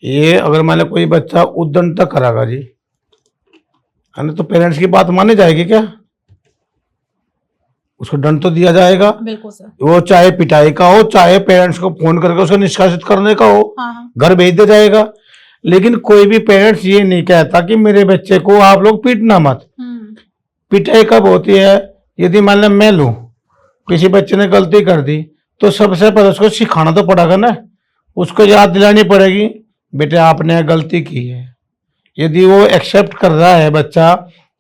ये अगर मान लो कोई बच्चा उद्दंड तक करागा जी, है ना, तो पेरेंट्स की बात मानी जाएगी क्या? उसको दंड तो दिया जाएगा। बिल्कुल सर। वो चाहे पिटाई का हो, चाहे पेरेंट्स को फोन करके उसको निष्कासित करने का हो, घर भेज दिया जाएगा। लेकिन कोई भी पेरेंट्स ये नहीं कहता कि मेरे बच्चे को आप लोग पीटना मत। पिटाई कब होती है? यदि मान लो मैं लूं, किसी बच्चे ने गलती कर दी, तो सबसे पहले उसको सिखाना तो पड़ेगा ना, उसको याद दिलानी पड़ेगी, बेटे आपने गलती की है। यदि वो एक्सेप्ट कर रहा है बच्चा,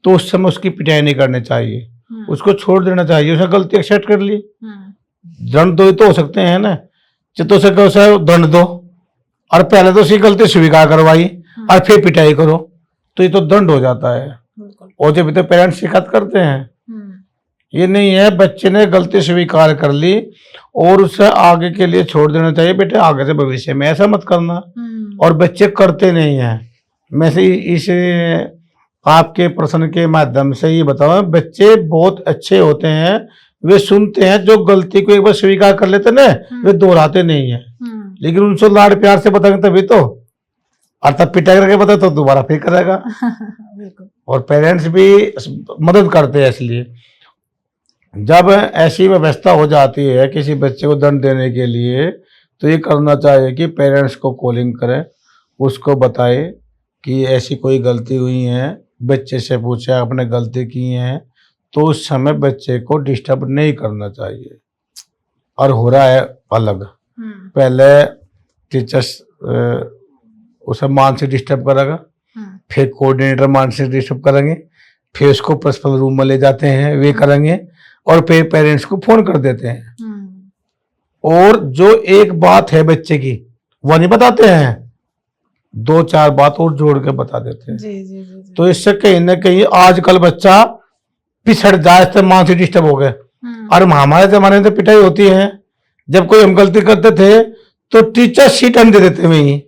तो उस समय उसकी पिटाई नहीं करनी चाहिए, उसको छोड़ देना चाहिए। उसने गलती एक्सेप्ट कर ली, दंड दो तो हो सकते हैं ना, चित्तों से कहो उसे दंड दो, और पहले तो उसकी गलती स्वीकार करवाई और फिर पिटाई करो, तो ये तो दंड हो जाता है। और जब तो पेरेंट्स शिकायत करते हैं, ये नहीं है बच्चे ने गलती स्वीकार कर ली और उसे आगे के लिए छोड़ देना चाहिए, बेटे आगे से भविष्य में ऐसा मत करना। और बच्चे करते नहीं हैं। मैं से इस आपके प्रश्न के माध्यम से ये बताओ, बच्चे बहुत अच्छे होते हैं, वे सुनते हैं, जो गलती को एक बार स्वीकार कर लेते ना, वे दोहराते नहीं है। लेकिन उनसे लाड प्यार से बताएंगे तभी तो, और तब पिटाई करके बताए तो दोबारा फिर करेगा। और पेरेंट्स भी मदद करते हैं। इसलिए जब ऐसी व्यवस्था हो जाती है किसी बच्चे को दंड देने के लिए, तो ये करना चाहिए कि पेरेंट्स को कॉलिंग करें, उसको बताए कि ऐसी कोई गलती हुई है, बच्चे से पूछे आपने गलती की है, तो उस समय बच्चे को डिस्टर्ब नहीं करना चाहिए। और हो रहा है अलग, पहले टीचर्स उसे मानसिक डिस्टर्ब करेगा, फिर कोऑर्डिनेटर मानसिक डिस्टर्ब करेंगे, फिर उसको पर्सनल रूम में ले जाते हैं, वे करेंगे, और फिर पेरेंट्स को फोन कर देते हैं। और जो एक बात है बच्चे की वो नहीं बताते हैं, 2-4 बात और जोड़ के बता देते हैं। जी। तो इससे कहीं ना कहीं आजकल बच्चा पिछड़ जाए, इससे मानसिक डिस्टर्ब हो गए। और हमारे जमाने में तो पिटाई होती है, जब कोई हम गलती करते थे तो टीचर सीट दे देते वही।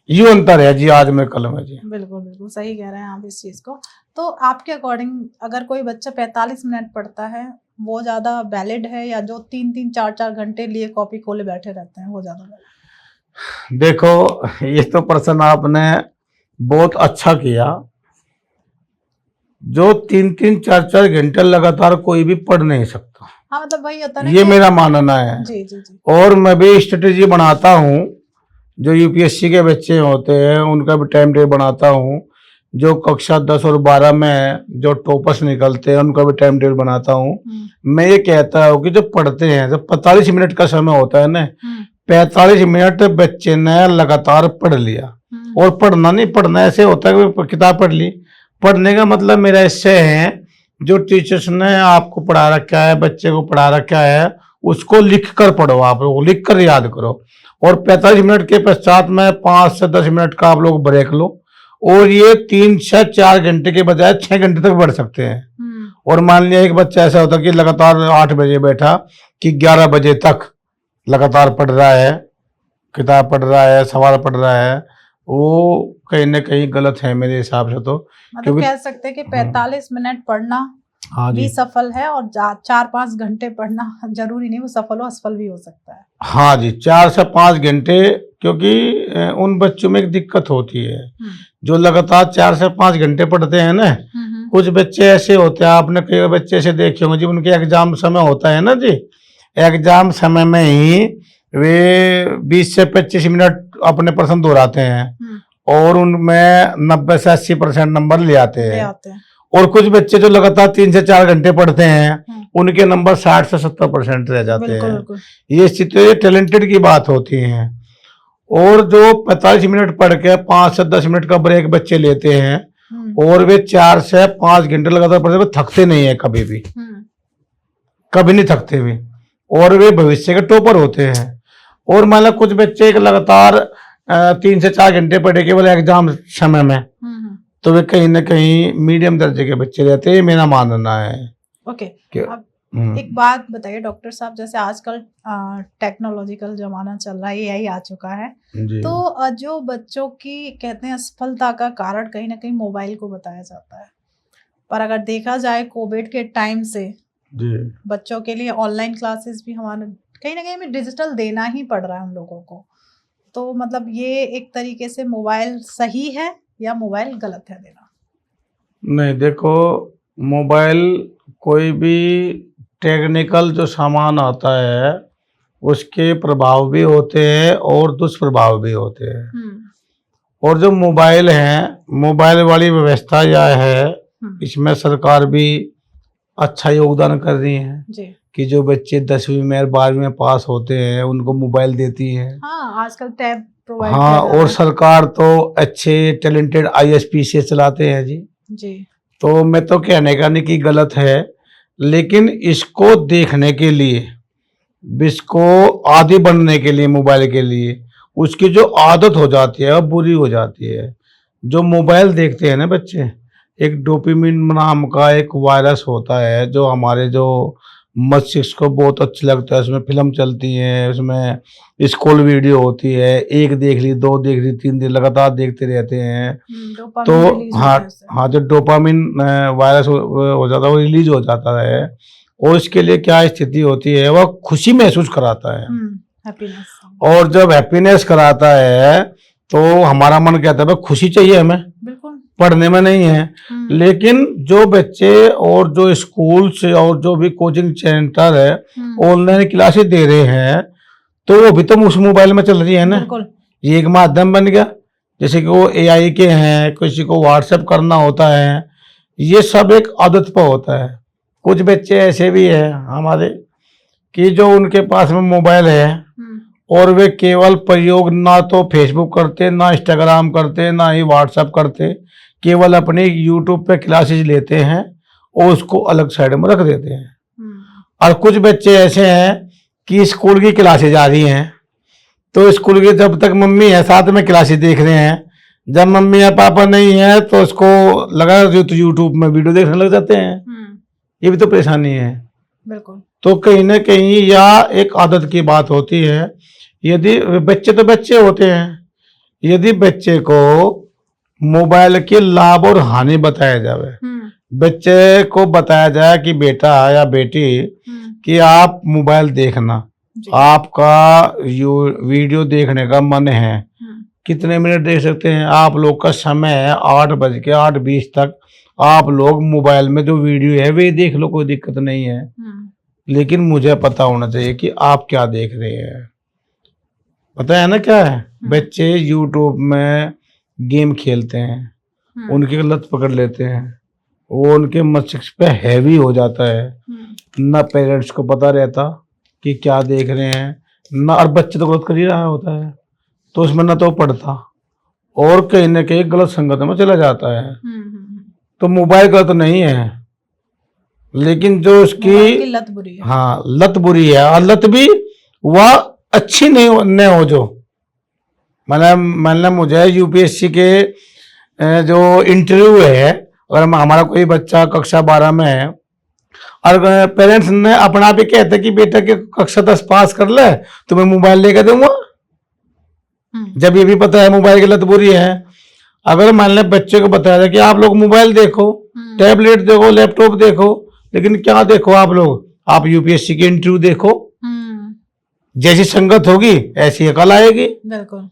ये अंतर है जी आज में कल में जी। बिल्कुल बिल्कुल सही कह रहे हैं आप इस चीज को। तो आपके अकॉर्डिंग अगर कोई बच्चा 45 मिनट पढ़ता है, वो ज्यादा वैलिड है, या जो 3-3 4-4 घंटे लिए कॉपी खोले बैठे रहते हैं वो ज्यादा वैलिड? देखो ये तो प्रश्न आपने बहुत अच्छा किया। जो 3-3 4-4 घंटे लगातार कोई भी पढ़ नहीं सकता, हाँ मतलब वही होता है ना ये कि- मेरा मानना है। जी जी जी। और मैं भी स्ट्रेटेजी बनाता हूँ, जो यूपीएससी के बच्चे होते हैं उनका भी टाइम टेबल बनाता हूँ, जो कक्षा 10 और 12 में जो टॉपर्स निकलते हैं उनका भी टाइम टेबल बनाता हूँ। मैं ये कहता हूँ कि जो पढ़ते हैं, जब 45 मिनट का समय होता है ना, 45 मिनट बच्चे ने लगातार पढ़ लिया। और पढ़ना नहीं, पढ़ना ऐसे होता है कि किताब पढ़ ली। पढ़ने का मतलब मेरा इससे है, जो टीचर्स ने आपको पढ़ा रखा है, बच्चे को पढ़ा रखा है, उसको लिख कर पढ़ो, आप लोग लिख कर याद करो। और 45 मिनट के पश्चात में 5 से 10 मिनट का आप लोग ब्रेक लो, और ये 3 से 4 घंटे के बजाय 6 घंटे तक बढ़ सकते हैं। और मान लिया एक बच्चा ऐसा होता कि लगातार 8 बजे बैठा कि 11 बजे तक लगातार पढ़ रहा है, किताब पढ़ रहा है, सवाल पढ़ रहा है, वो कहीं ना कहीं गलत है मेरे हिसाब से। तो मतलब कह सकते हैं कि 45 मिनट पढ़ना हाँ भी जी, सफल है, और 4-5 घंटे पढ़ना जरूरी नहीं वो सफल हो, असफल भी हो सकता है। हाँ जी, 4 से 5 घंटे, क्योंकि उन बच्चों में एक दिक्कत होती है जो लगातार 4 से 5 घंटे पढ़ते हैं ना। कुछ बच्चे ऐसे होते हैं, आपने कई बच्चे ऐसे देखे होंगे जी, उनके एग्जाम समय होता है ना जी, एग्जाम समय में ही वे 20 से 25 मिनट अपने प्रश्न दोहराते हैं और उनमें 90 से 80% नंबर ले आते हैं। और कुछ बच्चे जो लगातार 3 से 4 घंटे पढ़ते हैं उनके नंबर 60 से 70% रह जाते हैं। ये स्थिति टैलेंटेड की बात होती है। और जो 45 मिनट पढ़ के 5 से 10 मिनट का ब्रेक बच्चे लेते हैं और वे 4 से 5 घंटे लगातार पढ़ते, वे थकते नहीं है कभी भी, कभी नहीं थकते हुए, और वे भविष्य के टॉपर होते हैं। और मान लो कुछ बच्चे एक लगातार 3 से 4 घंटे पढ़े केवल एग्जाम समय में, तो वे कहीं ना कहीं मीडियम दर्जे के बच्चे रहते हैं, मेरा मानना है। ओके, अब एक बात बताइए डॉक्टर साहब, जैसे आजकल टेक्नोलॉजिकल जमाना चल रहा है, एआई आ चुका है, तो जो बच्चों की कहते हैं असफलता का कारण कहीं ना कहीं मोबाइल को बताया जाता है, पर अगर देखा जाए कोविड के टाइम से बच्चों के लिए ऑनलाइन क्लासेस भी हमारे कहीं ना कहीं हमें डिजिटल देना ही पड़ रहा है उन लोगों को, तो मतलब ये एक तरीके से मोबाइल सही है या मोबाइल गलत है देना? नहीं, देखो, मोबाइल कोई भी टेक्निकल जो सामान आता है उसके प्रभाव भी होते हैं और दुष्प्रभाव भी होते हैं। और जो मोबाइल है, मोबाइल वाली व्यवस्था यह है, इसमें सरकार भी अच्छा योगदान कर रही है जी। कि जो बच्चे 10वीं में 12वीं में पास होते हैं उनको मोबाइल देती है। हाँ, आजकल टैब प्रोवाइड हाँ, और सरकार तो अच्छे टैलेंटेड ISPC चलाते हैं जी। तो मैं तो कहने का नहीं कि गलत है, लेकिन इसको देखने के लिए, इसको आदी बनने के लिए, मोबाइल के लिए उसकी जो आदत हो जाती है वो बुरी हो जाती है। जो मोबाइल देखते हैं ना बच्चे, एक डोपामिन नाम का एक वायरस होता है जो हमारे जो मस्तिष्क को बहुत अच्छा लगता है। उसमें फिल्म चलती है, उसमें स्कूल वीडियो होती है, 1 देख ली, 2 देख ली, 3 दिन लगातार देखते रहते हैं। तो हाँ, जो डोपामिन वायरस हो जाता है वो रिलीज हो जाता है, और इसके लिए क्या स्थिति होती है, वह खुशी महसूस कराता है। और जब हैप्पीनेस कराता है तो हमारा मन कहता है खुशी चाहिए हमें, पढ़ने में नहीं है। लेकिन जो बच्चे और जो स्कूल से और जो भी कोचिंग सेंटर है ऑनलाइन क्लासेस दे रहे हैं, तो वो भी तो उस मोबाइल में चल रही है ना। ये एक माध्यम बन गया, जैसे कि वो AI के हैं, किसी को व्हाट्सएप करना होता है, ये सब एक आदत पर होता है। कुछ बच्चे ऐसे भी हैं हमारे कि जो उनके पास में मोबाइल है और वे केवल प्रयोग ना तो फेसबुक करते, ना इंस्टाग्राम करते, ना ही व्हाट्सएप करते, केवल अपने यूट्यूब पे क्लासेस लेते हैं और उसको अलग साइड में रख देते हैं। और कुछ बच्चे ऐसे हैं कि स्कूल की क्लासेस आ रही हैं, तो स्कूल की जब तक मम्मी है साथ में क्लासेस देख रहे हैं, जब मम्मी या पापा नहीं है तो उसको लगा तो यूट्यूब में वीडियो देखने लग जाते हैं। ये भी तो परेशानी है। बिल्कुल। तो कहीं ना कहीं यह एक आदत की बात होती है। यदि बच्चे तो बच्चे होते हैं, यदि बच्चे को मोबाइल के लाभ और हानि बताया जाए, बच्चे को बताया जाए कि बेटा या बेटी कि आप मोबाइल देखना, आपका वीडियो देखने का मन है, कितने मिनट देख सकते हैं, आप लोग का समय है 8 बज के 8:20 तक, आप लोग मोबाइल में जो वीडियो है वे देख लो, कोई दिक्कत नहीं है। लेकिन मुझे पता होना चाहिए कि आप क्या देख रहे हैं। पता है ना क्या है, बच्चे यूट्यूब में गेम खेलते हैं, उनकी लत पकड़ लेते हैं, वो उनके मस्तिष्क पे हैवी हो जाता है। ना पेरेंट्स को पता रहता कि क्या देख रहे हैं, ना, और बच्चे तो गलत कर ही रहा होता है, तो उसमें ना तो पढ़ता और कहीं ना कहीं गलत संगत में चला जाता है। तो मोबाइल का तो नहीं है, लेकिन जो उसकी लत बुरी है। हाँ, लत बुरी है, और लत भी वह अच्छी नहीं हो जो मतलब मुझे यूपीएससी के जो इंटरव्यू है, अगर हमारा कोई बच्चा कक्षा 12 में है और पेरेंट्स ने अपना आप ही कहते कि बेटा के कक्षा 10 पास कर ले तो मैं मोबाइल लेकर दूंगा, जब ये भी पता है मोबाइल की लत बुरी है। अगर मान लें बच्चे को बताया जाए कि आप लोग मोबाइल देखो, टैबलेट देखो, लैपटॉप देखो, लेकिन क्या देखो आप लोग, आप यूपीएससी के इंटरव्यू देखो, जैसी संगत होगी ऐसी अकल आएगी। बिल्कुल।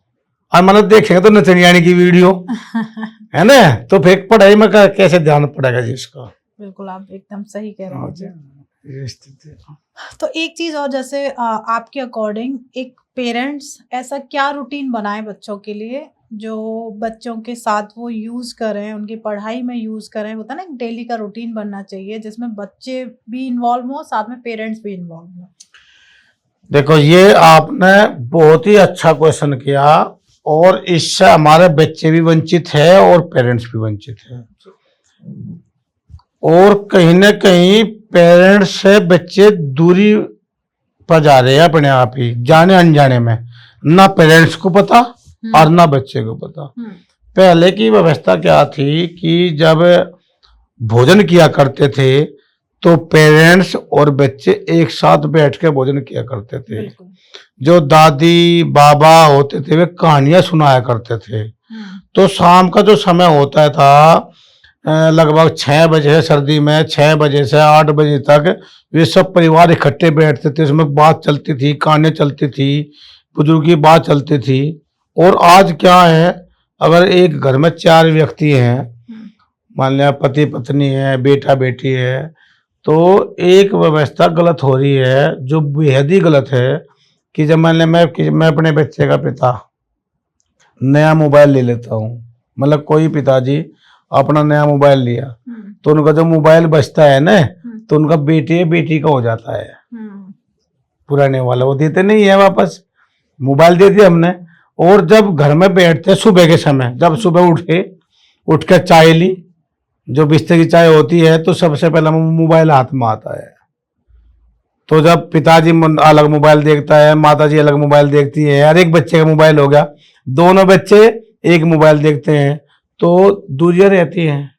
और मतलब देखेंगे तो नचनियानी की वीडियो है ना, तो फिर पढ़ाई में कैसे ध्यान पड़ेगा जी इसका। बिल्कुल, आप एकदम सही कह रहे हैं। तो एक चीज और, जैसे आपके अकॉर्डिंग एक पेरेंट्स ऐसा क्या रूटीन बनाए बच्चों के लिए जो बच्चों के साथ वो यूज करें, उनकी पढ़ाई में यूज करें, होता है ना, डेली का रूटीन बनना चाहिए जिसमें बच्चे भी इन्वॉल्व हो, साथ में पेरेंट्स भी इन्वॉल्व हो। देखो, ये आपने बहुत ही अच्छा क्वेश्चन किया, और इससे हमारे बच्चे भी वंचित है और पेरेंट्स भी वंचित है, और कहीं ना कहीं पेरेंट्स से बच्चे दूरी पर जा रहे हैं अपने आप ही, जाने अनजाने में, ना पेरेंट्स को पता और ना बच्चे को पता। पहले की व्यवस्था क्या थी कि जब भोजन किया करते थे तो पेरेंट्स और बच्चे एक साथ बैठ के भोजन किया करते थे। जो दादी बाबा होते थे वे कहानियां सुनाया करते थे। तो शाम का जो समय होता था लगभग 6 बजे से, सर्दी में 6 बजे से 8 बजे तक वे सब परिवार इकट्ठे बैठते थे, उसमें बात चलती थी, कहानियां चलती थी, बुजुर्ग की बात चलती थी। और आज क्या है, अगर एक घर में 4 व्यक्ति हैं, मान लिया पति पत्नी है, बेटा बेटी है, तो एक व्यवस्था गलत हो रही है जो बेहद ही गलत है कि जब मैं अपने बच्चे का पिता नया मोबाइल ले लेता हूँ, मतलब कोई पिताजी अपना नया मोबाइल लिया तो उनका जो मोबाइल बचता है ना, तो उनका बेटी का हो जाता है, पुराने वाला वो देते नहीं है वापस, मोबाइल दे दिया हमने। और जब घर में बैठते सुबह के समय, जब सुबह उठ के चाय ली, जो बिस्तर की चाय होती है, तो सबसे पहला मोबाइल हाथ में आता है। तो जब पिताजी अलग मोबाइल देखता है, माताजी अलग मोबाइल देखती है, हर एक बच्चे का मोबाइल हो गया, दोनों बच्चे एक मोबाइल देखते हैं, तो दूरियां रहती हैं,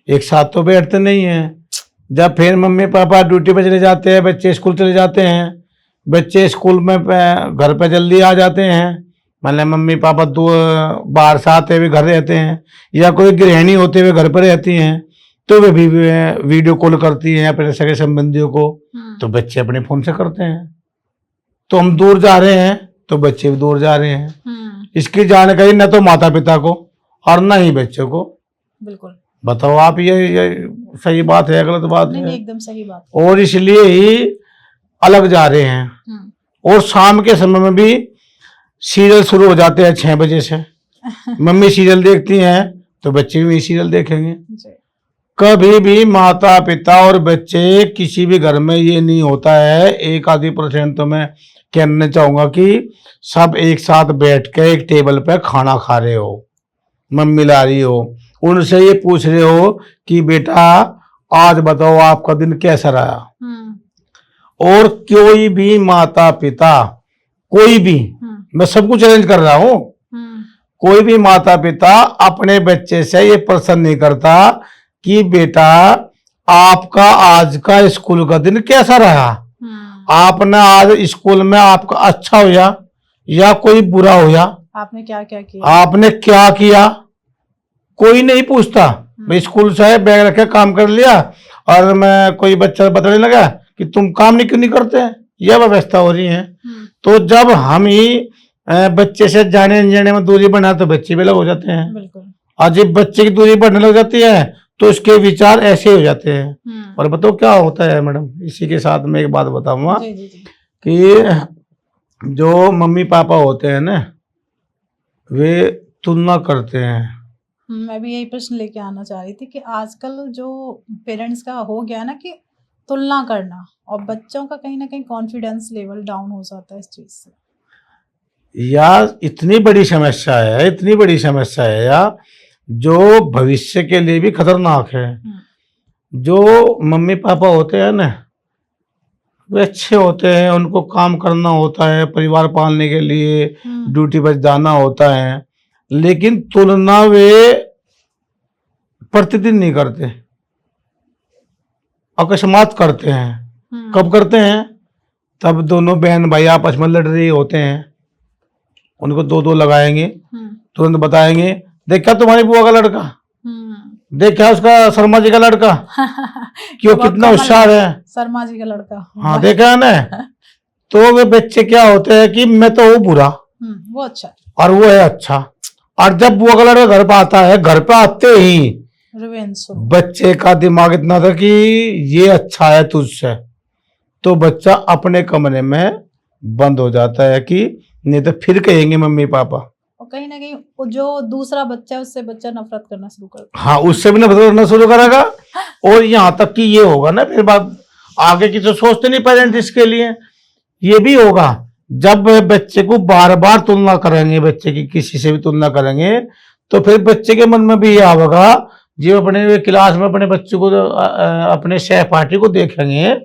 एक साथ तो बैठते नहीं हैं। जब फिर मम्मी पापा ड्यूटी पे चले जाते हैं, बच्चे स्कूल चले जाते हैं, बच्चे स्कूल में घर पे जल्दी आ जाते हैं, मतलब मम्मी पापा बाहर से आते हुए घर रहते हैं, या कोई गृहिणी होते हुए घर पर रहती हैं, तो वे भी वीडियो कॉल करती हैं अपने सगे संबंधियों को, तो बच्चे अपने फोन से करते हैं। तो हम दूर जा रहे हैं तो बच्चे भी दूर जा रहे हैं। इसकी जानकारी न तो माता पिता को और न ही बच्चों को। बिल्कुल। बताओ आप, ये सही बात है, गलत बात है? नहीं, एकदम सही बात। और इसलिए ही अलग जा रहे हैं। और शाम के समय में भी सीरियल शुरू हो जाते हैं 6 बजे से। मम्मी सीरियल देखती हैं तो बच्चे भी सीरियल देखेंगे। कभी भी माता पिता और बच्चे, किसी भी घर में ये नहीं होता है, 1-2% तो मैं कहना चाहूंगा कि सब एक साथ बैठ के एक टेबल पे खाना खा रहे हो, मम्मी ला रही हो, उनसे ये पूछ रहे हो कि बेटा आज बताओ आपका दिन कैसा रहा। और कोई भी माता पिता, कोई भी, मैं सबको चैलेंज कर रहा हूं, कोई भी माता पिता अपने बच्चे से ये प्रश्न नहीं करता कि बेटा आपका आज का स्कूल का दिन कैसा रहा, आपने आज स्कूल में आपका अच्छा होया या कोई बुरा होया, आपने क्या क्या किया, आपने क्या किया, कोई नहीं पूछता। मैं स्कूल से बैग रखे काम कर लिया और मैं कोई बच्चा बताने लगा कि तुम काम नहीं क्यों नहीं करते, यह व्यवस्था हो रही है। तो जब हम ही बच्चे से जाने अनजाने में दूरी बना तो बच्चे भी अलग हो जाते हैं। और जब बच्चे की दूरी बढ़ने लग जाती है तो उसके विचार ऐसे हो जाते हैं। और बताओ क्या होता है मैडम, इसी के साथ में एक बात बताऊंगा जी जी जी। कि जो मम्मी पापा होते हैं ना, वे तुलना करते हैं। मैं भी यही प्रश्न लेके आना चाह रही थी कि आजकल जो पेरेंट्स का हो गया ना कि तुलना करना, और बच्चों का कहीं ना कहीं कॉन्फिडेंस लेवल डाउन हो जाता है इस चीज से। यार इतनी बड़ी समस्या है, इतनी बड़ी समस्या है यार, जो भविष्य के लिए भी खतरनाक है। जो मम्मी पापा होते हैं ना, वे अच्छे होते हैं, उनको काम करना होता है, परिवार पालने के लिए ड्यूटी पर जाना होता है, लेकिन तुलना वे प्रतिदिन नहीं करते, अकस्मात करते हैं। कब करते हैं? तब दोनों बहन भाई आपस में लड़ रहे होते हैं, उनको दो दो लगाएंगे, तुरंत बताएंगे, देखा तुम्हारी बुआ का लड़का, देखा उसका शर्मा जी का लड़का, क्यों कितना होशियार है, शर्मा जी का लड़का। हाँ देखा है ना। तो वे बच्चे क्या होते हैं कि मैं तो वो बुरा, वो अच्छा और वो है अच्छा। और जब बुआ का लड़का घर पे आता है, घर पे आते ही बच्चे का दिमाग इतना था कि ये अच्छा है तुझसे, तो बच्चा अपने कमरे में बंद हो जाता है कि नहीं तो फिर कहेंगे मम्मी पापा। और कहीं ना कहीं जो दूसरा बच्चा है उससे बच्चा नफरत करना शुरू कर, हाँ उससे भी नफरत करना शुरू करेगा। और यहाँ तक कि ये होगा ना, फिर बात आगे की तो सोचते नहीं पेरेंट इसके लिए, ये भी होगा जब बच्चे को बार बार तुलना करेंगे, बच्चे की किसी से भी तुलना करेंगे, तो फिर बच्चे के मन में भी ये आएगा, जो अपने क्लास में अपने बच्चे को अपने सहपाठी को देखेंगे,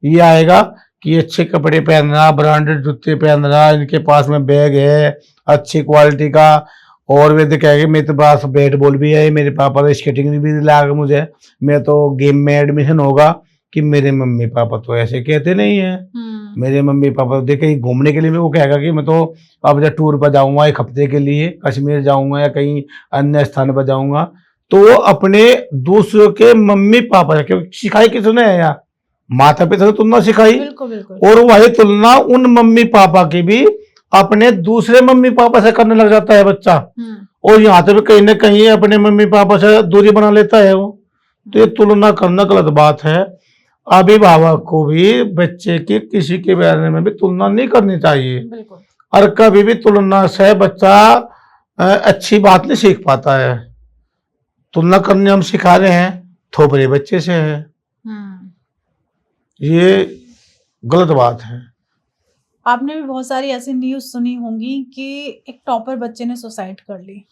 ये आएगा कि अच्छे कपड़े पहन रहा, ब्रांडेड जूते पहन रहा, इनके पास में बैग है अच्छी क्वालिटी का, और वे दिखाएंगे मेरे पास बैट बॉल भी है, मेरे पापा तो स्केटिंग भी दिलाएगा मुझे, मैं तो गेम में एडमिशन होगा, कि मेरे मम्मी पापा तो ऐसे कहते नहीं है। मेरे मम्मी पापा तो कहीं घूमने के लिए भी वो कहेगा कि मैं तो अब जब टूर पर जाऊंगा 1 हफ्ते के लिए, कश्मीर जाऊंगा या कहीं अन्य स्थान पर जाऊंगा, तो वो अपने दूसरों के मम्मी पापा, क्योंकि सिखाई किसने है यार, माता पिता ने तुलना सिखाई। बिल्कुल बिल्कुल। और वही तुलना उन मम्मी पापा की भी अपने दूसरे मम्मी पापा से करने लग जाता है बच्चा, और यहाँ से भी कहीं ना कहीं अपने मम्मी पापा से दूरी बना लेता है वो। तो ये तुलना करना गलत बात है। अभिभावक को भी बच्चे की किसी के बारे में भी तुलना नहीं करनी चाहिए, और कभी भी तुलना से बच्चा अच्छी बात नहीं सीख पाता है। तुलना करने हम सिखा रहे हैं, थोपरे बच्चे से है, ये गलत बात है। आपने भी बहुत सारी ऐसी न्यूज़ सुनी होंगी कि एक टॉपर बच्चे ने सुसाइड कर ली।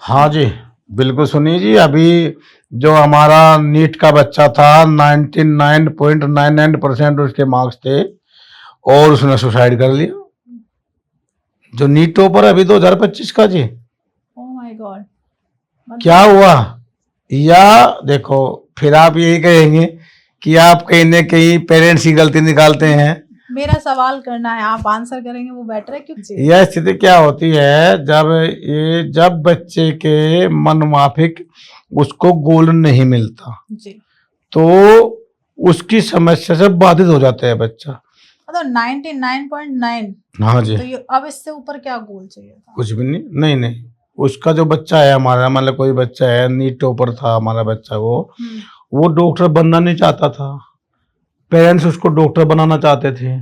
हाँ जी बिल्कुल सुनिए जी, अभी जो हमारा नीट का बच्चा था, 99.99% उसके मार्क्स थे, और उसने सुसाइड कर लिया, जो नीट टॉपर अभी 2025 का जी। Oh my God. क्या हुआ? या देखो फिर आप यही कहेंगे कि आप कहीं ना कहीं पेरेंट्स की गलती निकालते हैं। मेरा सवाल करना है, आप आंसर करेंगे वो बेटर है। क्योंकि यह स्थिति क्या होती है, जब बच्चे के मन माफिक उसको गोल नहीं मिलता जी, तो उसकी समस्या से बाधित हो जाता है बच्चा। मतलब 99.9। हाँ जी। तो ये अब इससे ऊपर क्या गोल चाहिए था? कुछ भी नहीं, नहीं नहीं, उसका जो बच्चा है हमारा, मतलब कोई बच्चा है नीट टॉपर था हमारा बच्चा, वो डॉक्टर बनना नहीं चाहता था, पेरेंट्स उसको डॉक्टर बनाना चाहते थे।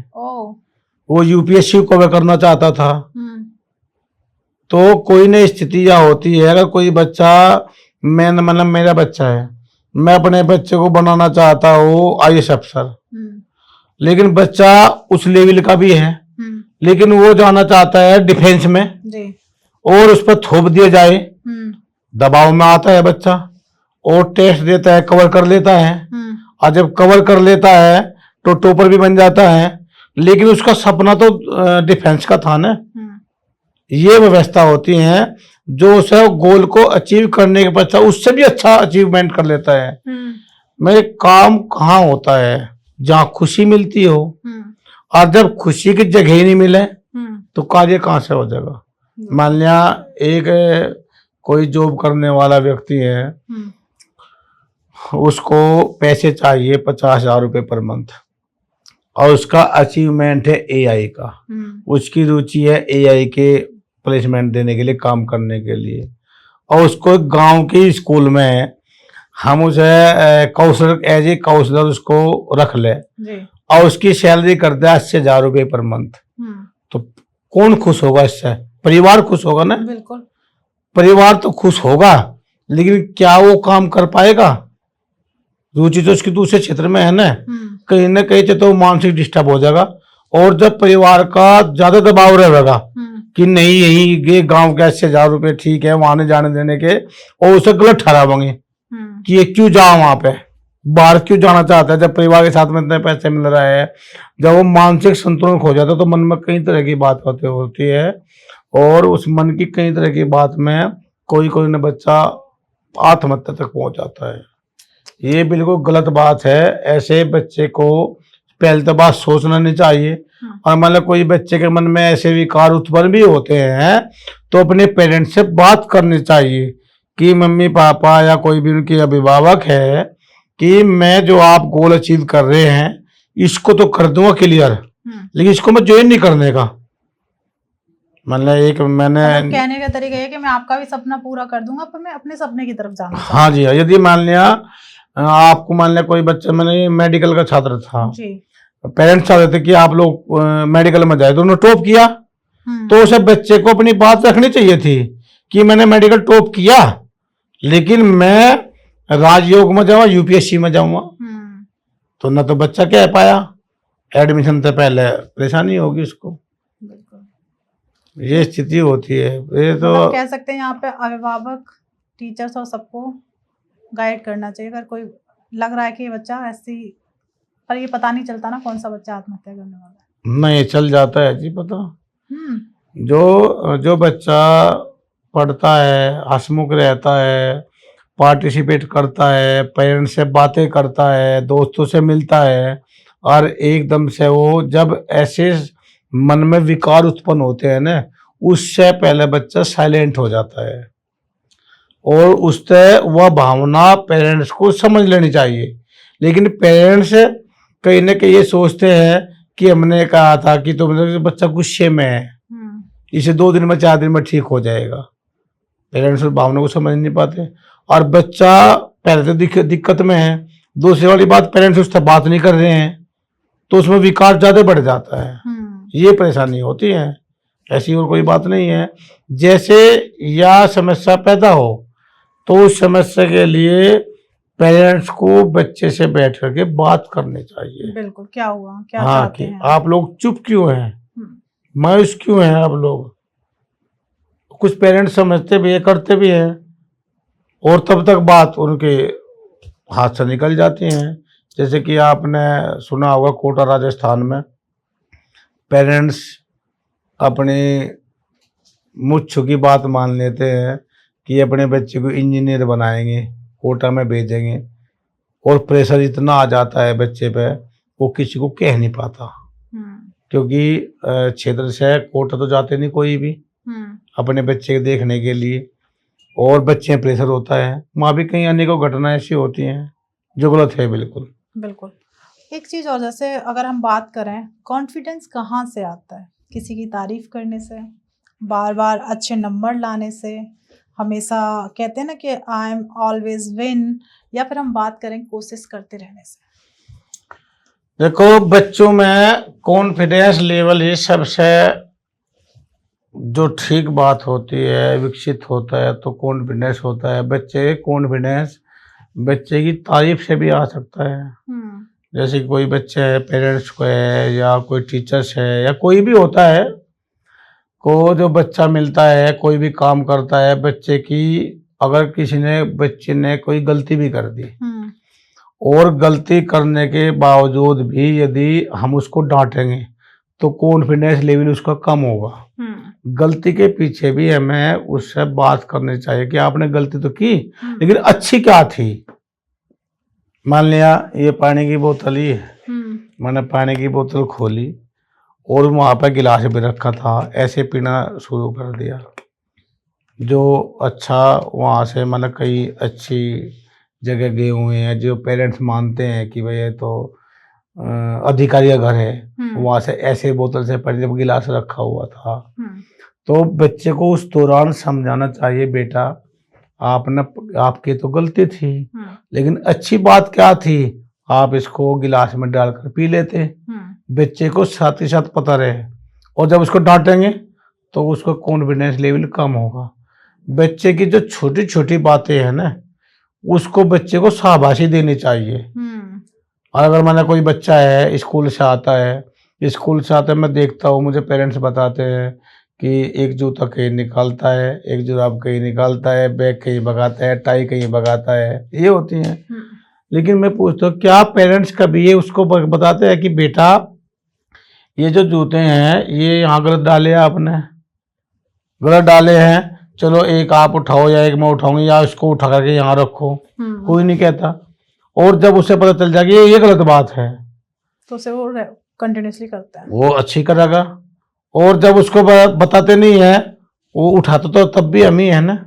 वो यूपीएससी को करना चाहता था। तो कोई न स्थिति यह होती है, अगर कोई बच्चा, मैं मतलब मेरा बच्चा है, मैं अपने बच्चे को बनाना चाहता हूँ आईएएस अफसर, लेकिन बच्चा उस लेवल का भी है, लेकिन वो जाना चाहता है डिफेंस में जी। और उस पर थोप दिया जाए, दबाव में आता है बच्चा, और टेस्ट देता है, कवर कर लेता है, और जब कवर कर लेता है तो टॉपर भी बन जाता है, लेकिन उसका सपना तो डिफेंस का था ना। ये व्यवस्था होती है जो उसे गोल को अचीव करने के पश्चात उससे भी अच्छा अचीवमेंट कर लेता है। मेरे काम कहाँ होता है? जहाँ खुशी मिलती हो, और जब खुशी की जगह ही नहीं मिले तो कार्य कहाँ से हो जाएगा? मान लिया एक कोई जॉब करने वाला व्यक्ति है, उसको पैसे चाहिए 50,000 रुपये पर मंथ, और उसका अचीवमेंट है एआई का, उसकी रुचि है एआई के प्लेसमेंट देने के लिए, काम करने के लिए, और उसको गांव के स्कूल में हम उसे काउंसलर एज ए काउंसलर उसको रख ले और उसकी सैलरी कर दे 80,000 रुपये पर मंथ, तो कौन खुश होगा इससे? परिवार खुश होगा ना। बिल्कुल, परिवार तो खुश होगा, लेकिन क्या वो काम कर पाएगा? रुचि तो उसकी दूसरे क्षेत्र में है ना कहीं से तो मानसिक डिस्टर्ब हो जाएगा। और जब परिवार का ज्यादा दबाव रहेगा कि नहीं यही ये गांव के 80,000 रुपये ठीक है, वहां नहीं जाने देने के, और उसे गलत ठहरावेंगे कि ये क्यों जाओ वहां पे, बाहर क्यों जाना चाहता है जब परिवार के साथ में इतने पैसे मिल रहा है। जब वो मानसिक संतुलन खो जाता है तो मन में कई तरह की बात होती है, और उस मन की कई तरह की बात में कोई कोई न बच्चा आत्महत्या तक पहुंच जाता है। ये बिल्कुल गलत बात है। ऐसे बच्चे को पहले तो बात सोचना नहीं चाहिए, और मतलब कोई बच्चे के मन में ऐसे विकार उत्पन्न भी होते हैं तो अपने पेरेंट्स से बात करनी चाहिए कि मम्मी पापा या कोई भी उनके अभिभावक है कि मैं जो आप गोल अचीव कर रहे हैं इसको तो कर दूंगा क्लियर, लेकिन इसको मैं ज्वाइन नहीं करने का। मतलब एक मैंने कहने का तरीका है कि मैं आपका भी सपना पूरा कर दूंगा पर मैं अपने सपने की तरफ जाना। हाँ जी, यदि मान लिया आपको, मान लिया कोई बच्चा, मैंने मेडिकल का छात्र था जी, पेरेंट्स चाहते थे कि आप लोग मेडिकल में जाए तो उन्होंने टॉप किया, तो उसे बच्चे को अपनी बात रखनी चाहिए थी कि मैंने मेडिकल टॉप किया लेकिन मैं राजयोग में जाऊंगा, यूपीएससी में जाऊंगा, तो न तो बच्चा कह पाया, एडमिशन से पहले परेशानी होगी उसको। ये स्थिति होती है। ये तो कह सकते हैं यहाँ पे अभिभावक, टीचर्स और सबको गाइड करना चाहिए। अगर कोई लग रहा है कि ये बच्चा ऐसी, पर ये पता नहीं चलता ना कौन सा बच्चा आत्महत्या करने वाला है। नहीं, चल जाता है जी पता। जो बच्चा पढ़ता है, हंसमुख रहता है, पार्टिसिपेट करता है, पेरेंट्स से बातें करता है, दोस्तों से मिलता है, और एकदम से वो जब ऐसे मन में विकार उत्पन्न होते हैं ना, उससे पहले बच्चा साइलेंट हो जाता है, और उससे वह भावना पेरेंट्स को समझ लेनी चाहिए। लेकिन पेरेंट्स कहीं ना कहीं ये सोचते हैं कि हमने कहा था कि तुम बच्चा गुस्से में है, इसे 2 दिन में 4 दिन में ठीक हो जाएगा। पेरेंट्स उस भावना को समझ नहीं पाते, और बच्चा पहले तो दिक्कत में है, दूसरी वाली बात पेरेंट्स उससे बात नहीं कर रहे हैं तो उसमें विकार ज्यादा बढ़ जाता है। ये परेशानी होती है, ऐसी और कोई बात नहीं है। जैसे यह समस्या पैदा हो तो उस समस्या के लिए पेरेंट्स को बच्चे से बैठ करके बात करनी चाहिए। बिल्कुल, क्या हुआ, क्या हाँ, चाहते कि हैं आप लोग चुप क्यों हैं, मायूस क्यों हैं आप लोग। कुछ पेरेंट्स समझते भी है, करते भी हैं, और तब तक बात उनके हाथ से निकल जाती हैं। जैसे कि आपने सुना होगा कोटा राजस्थान में पेरेंट्स अपनी मुझ की बात मान लेते हैं कि अपने बच्चे को इंजीनियर बनाएंगे, कोटा में भेजेंगे, और प्रेशर इतना आ जाता है बच्चे पे वो किसी को कह नहीं पाता, क्योंकि क्षेत्र से कोटा तो जाते नहीं कोई भी अपने बच्चे को देखने के लिए, और बच्चे प्रेशर होता है। वहाँ भी कहीं अनेकों घटनाएं ऐसी होती हैं जो गलत है। बिल्कुल बिल्कुल। एक चीज और, जैसे अगर हम बात करें, कॉन्फिडेंस कहाँ से आता है? किसी की तारीफ करने से, बार बार अच्छे नंबर लाने से, हमेशा कहते हैं ना कि आई एम ऑलवेज विन, या फिर हम बात करें कोशिश करते रहने से? देखो, बच्चों में कॉन्फिडेंस लेवल ये सबसे जो ठीक बात होती है, विकसित होता है तो कॉन्फिडेंस होता है। कॉन्फिडेंस बच्चे की तारीफ से भी आ सकता है। जैसे कोई बच्चा है, पेरेंट्स को है या कोई टीचर्स है या कोई भी होता है को, जो बच्चा मिलता है, कोई भी काम करता है बच्चे की, अगर बच्चे ने कोई गलती भी कर दी और गलती करने के बावजूद भी यदि हम उसको डांटेंगे तो कॉन्फिडेंस लेवल उसका कम होगा। गलती के पीछे भी हमें उससे बात करनी चाहिए कि आपने गलती तो की लेकिन अच्छी क्या थी। मान लिया ये पानी की बोतल ही है, मैंने पानी की बोतल खोली और वहाँ पर गिलास भी रखा था, ऐसे पीना शुरू कर दिया। जो अच्छा वहाँ से मतलब कई अच्छी जगह गए हुए हैं, जो पेरेंट्स मानते हैं कि भाई ये तो अधिकारी का घर है, वहाँ से ऐसे बोतल से पानी जब गिलास रखा हुआ था, तो बच्चे को उस दौरान समझाना चाहिए, बेटा आपने आपकी तो गलती थी, लेकिन अच्छी बात क्या थी, आप इसको गिलास में डालकर पी लेते। बच्चे को साथ ही साथ पता रहे, और जब उसको डांटेंगे तो उसका कॉन्फिडेंस लेवल कम होगा। बच्चे की जो छोटी छोटी बातें हैं ना, उसको बच्चे को शाबाशी देनी चाहिए। और अगर मैंने कोई बच्चा है स्कूल से आता है, मैं देखता हूँ, मुझे पेरेंट्स बताते हैं कि एक जूता कहीं निकालता है, एक जुराब कहीं निकालता है, बैग कहीं भगाता है, टाई कहीं भगाता है, ये होती हैं। लेकिन मैं पूछता हूँ, क्या पेरेंट्स कभी ये उसको बताते हैं कि बेटा ये जो जूते हैं ये यहाँ गलत डाले आपने, गलत डाले हैं, चलो एक आप उठाओ या एक मैं उठाऊंगी, या इसको उठा करके यहाँ रखो। कोई नहीं कहता। और जब उसे पता चल जाएगा ये गलत बात है तो उसे वो कंटिन्यूसली करता है, वो अच्छी करेगा। और जब उसको बताते नहीं है, वो उठाते तो तब भी हम ही है ना,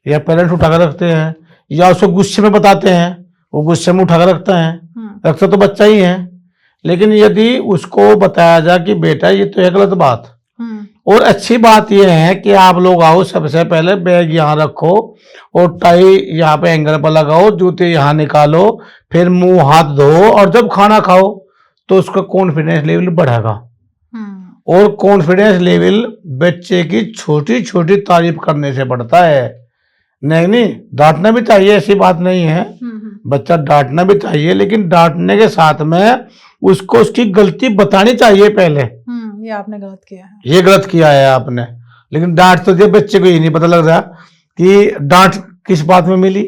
या पेरेंट्स उठा कर रखते हैं, या उसको गुस्से में बताते हैं, वो गुस्से में उठा कर रखता है, रखता तो बच्चा ही है। लेकिन यदि उसको बताया जाए कि बेटा ये तो है गलत बात, और अच्छी बात यह है कि आप लोग आओ, सबसे पहले बैग यहाँ रखो और टाई यहाँ पे एंगल पर लगाओ, जूते यहाँ निकालो, फिर मुंह हाथ धो, और जब खाना खाओ तो उसका कॉन्फिडेंस लेवल बढ़ेगा। और कॉन्फिडेंस लेवल बच्चे की छोटी छोटी तारीफ करने से बढ़ता है। नहीं, डांटना भी चाहिए, ऐसी बात नहीं है, बच्चा डांटना भी चाहिए, लेकिन डांटने के साथ में उसको उसकी गलती बतानी चाहिए पहले। ये आपने गलत किया है, ये गलत किया है आपने। लेकिन डांट तो दिया, बच्चे को ये नहीं पता लग रहा कि डांट किस बात में मिली,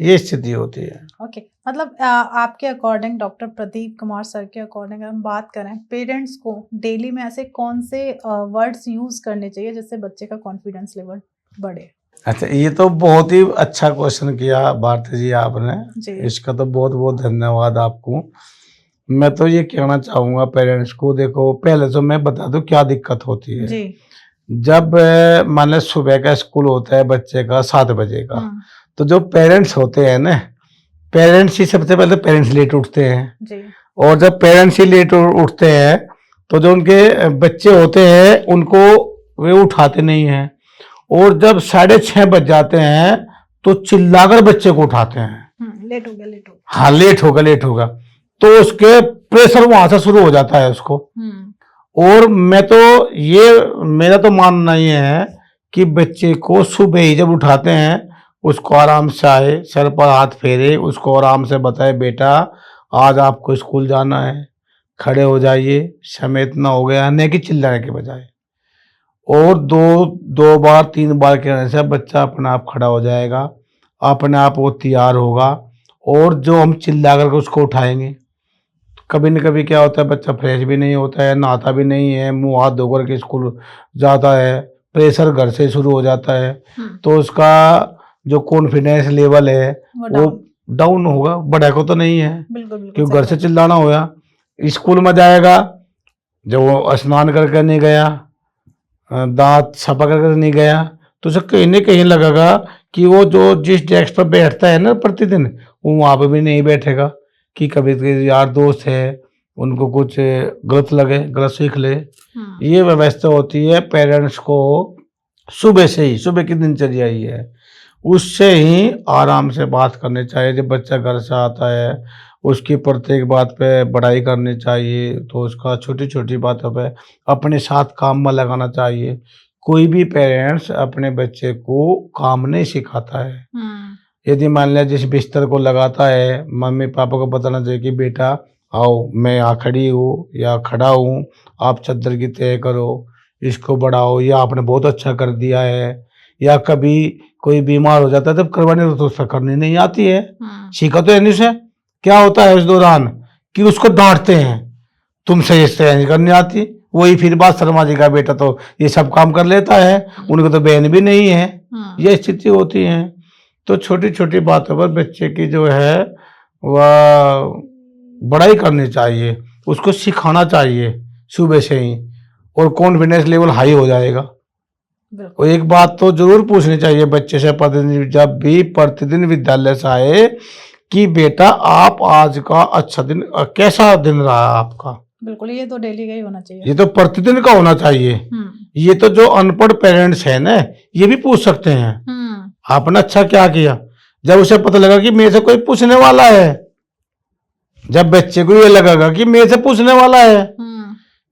ये स्थिति होती है। ओके, मतलब आपके according, doctor Pradeep Kumar sir के अकॉर्डिंग हम बात करें, पेरेंट्स को डेली में ऐसे कौन से वर्ड्स यूज करने चाहिए जिससे बच्चे का कॉन्फिडेंस लेवल बढ़े? अच्छा, ये तो बहुत ही अच्छा क्वेश्चन किया भारती जी आपने, इसका तो बहुत बहुत धन्यवाद आपको। मैं तो ये कहना चाहूँगा पेरेंट्स को, देखो पहले तो मैं बता दूं क्या दिक्कत होती है जी। जब मान लो सुबह का स्कूल होता है बच्चे का 7 बजे का, तो जो पेरेंट्स होते हैं ना, पेरेंट्स ही सबसे पहले पेरेंट्स लेट उठते हैं जी। और जब पेरेंट्स ही लेट उठते हैं तो जो उनके बच्चे होते हैं उनको वे उठाते नहीं हैं, और जब 6:30 बज जाते हैं तो चिल्लाकर बच्चे को उठाते हैं, लेट हो गया, हाँ लेट होगा, तो उसके प्रेशर वहां से शुरू हो जाता है उसको। और मैं तो ये, मेरा तो मानना ये है कि बच्चे को सुबह ही जब उठाते हैं उसको आराम से आए, सर पर हाथ फेरे, उसको आराम से बताए बेटा आज आपको स्कूल जाना है, खड़े हो जाइए, समय इतना हो गया, नहीं कि चिल्लाने के बजाय। और दो बार 3 बार कहने से बच्चा अपने आप खड़ा हो जाएगा, अपने आप वो तैयार होगा। और जो हम चिल्ला करके उसको उठाएंगे, कभी न कभी क्या होता है, बच्चा फ्रेश भी नहीं होता है, नहाता भी नहीं है, मुंह हाथ धो करके स्कूल जाता है, प्रेशर घर से शुरू हो जाता है, तो उसका जो कॉन्फिडेंस लेवल है वो डाउन होगा, बढ़े को तो नहीं है, क्योंकि घर से चिल्लाना होगा। स्कूल में जाएगा, जब वो स्नान करके नहीं गया, दांत सफा करके नहीं गया, तो उसे कहीं न कहीं लगेगा कि वो जो जिस डेस्क पर बैठता है ना प्रतिदिन, वो वहाँ पर भी नहीं बैठेगा, कि कभी यार दोस्त है उनको कुछ गलत लगे, गलत सीख ले। ये व्यवस्था होती है पेरेंट्स को सुबह से ही, सुबह की दिनचर्या ही है, उससे ही आराम से बात करनी चाहिए। जब बच्चा घर से आता है उसकी प्रत्येक बात पे बड़ाई करनी चाहिए, तो उसका छोटी छोटी बातों पे अपने साथ काम में लगाना चाहिए। कोई भी पेरेंट्स अपने बच्चे को काम नहीं सिखाता है। यदि मान लिया जिस बिस्तर को लगाता है, मम्मी पापा को बताना चाहिए कि बेटा आओ, मैं यहाँ खड़ी हूँ या खड़ा हूँ, आप चादर की तय करो, इसको बढ़ाओ, या आपने बहुत अच्छा कर दिया है। या कभी कोई बीमार हो जाता है तब करवाने तो उसका करनी नहीं आती है, सीखा तो है से। क्या होता है उस दौरान कि उसको डांटते हैं, तुमसे इस तरह नहीं करनी आती, वही फिर बात शर्मा जी का बेटा तो ये सब काम कर लेता है, उनको तो बहन भी नहीं है, ये स्थिति होती है। तो छोटी छोटी बातों पर बच्चे की जो है वह बड़ाई करनी चाहिए, उसको सिखाना चाहिए सुबह से ही, और कॉन्फिडेंस लेवल हाई हो जाएगा। और एक बात तो जरूर पूछनी चाहिए बच्चे से प्रतिदिन, जब भी प्रतिदिन विद्यालय से आए, कि बेटा आप आज का अच्छा दिन, कैसा दिन रहा आपका। बिल्कुल, ये तो डेली का ही होना चाहिए, ये तो प्रतिदिन का होना चाहिए। ये तो जो अनपढ़ पेरेंट्स है ना, ये भी पूछ सकते हैं, आपने अच्छा क्या किया। जब उसे पता लगा कि मेरे से कोई पूछने वाला है, जब बच्चे को ये लगेगा कि मेरे से पूछने वाला है।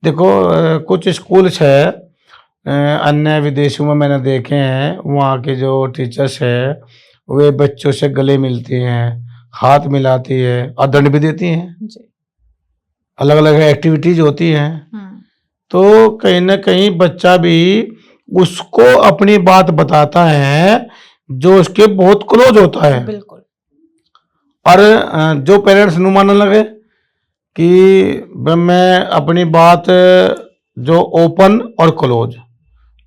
देखो कुछ स्कूल्स है अन्य विदेशों में मैंने देखे हैं, वहाँ के जो टीचर्स है वे बच्चों से गले मिलती हैं, हाथ मिलाती है और दंड भी देती हैं। अलग अलग एक्टिविटीज होती हैं। तो कहीं ना कहीं बच्चा भी उसको अपनी बात बताता है जो उसके बहुत क्लोज होता है। बिल्कुल। और जो पेरेंट्स नु मानने लगे कि मैं अपनी बात, जो ओपन और क्लोज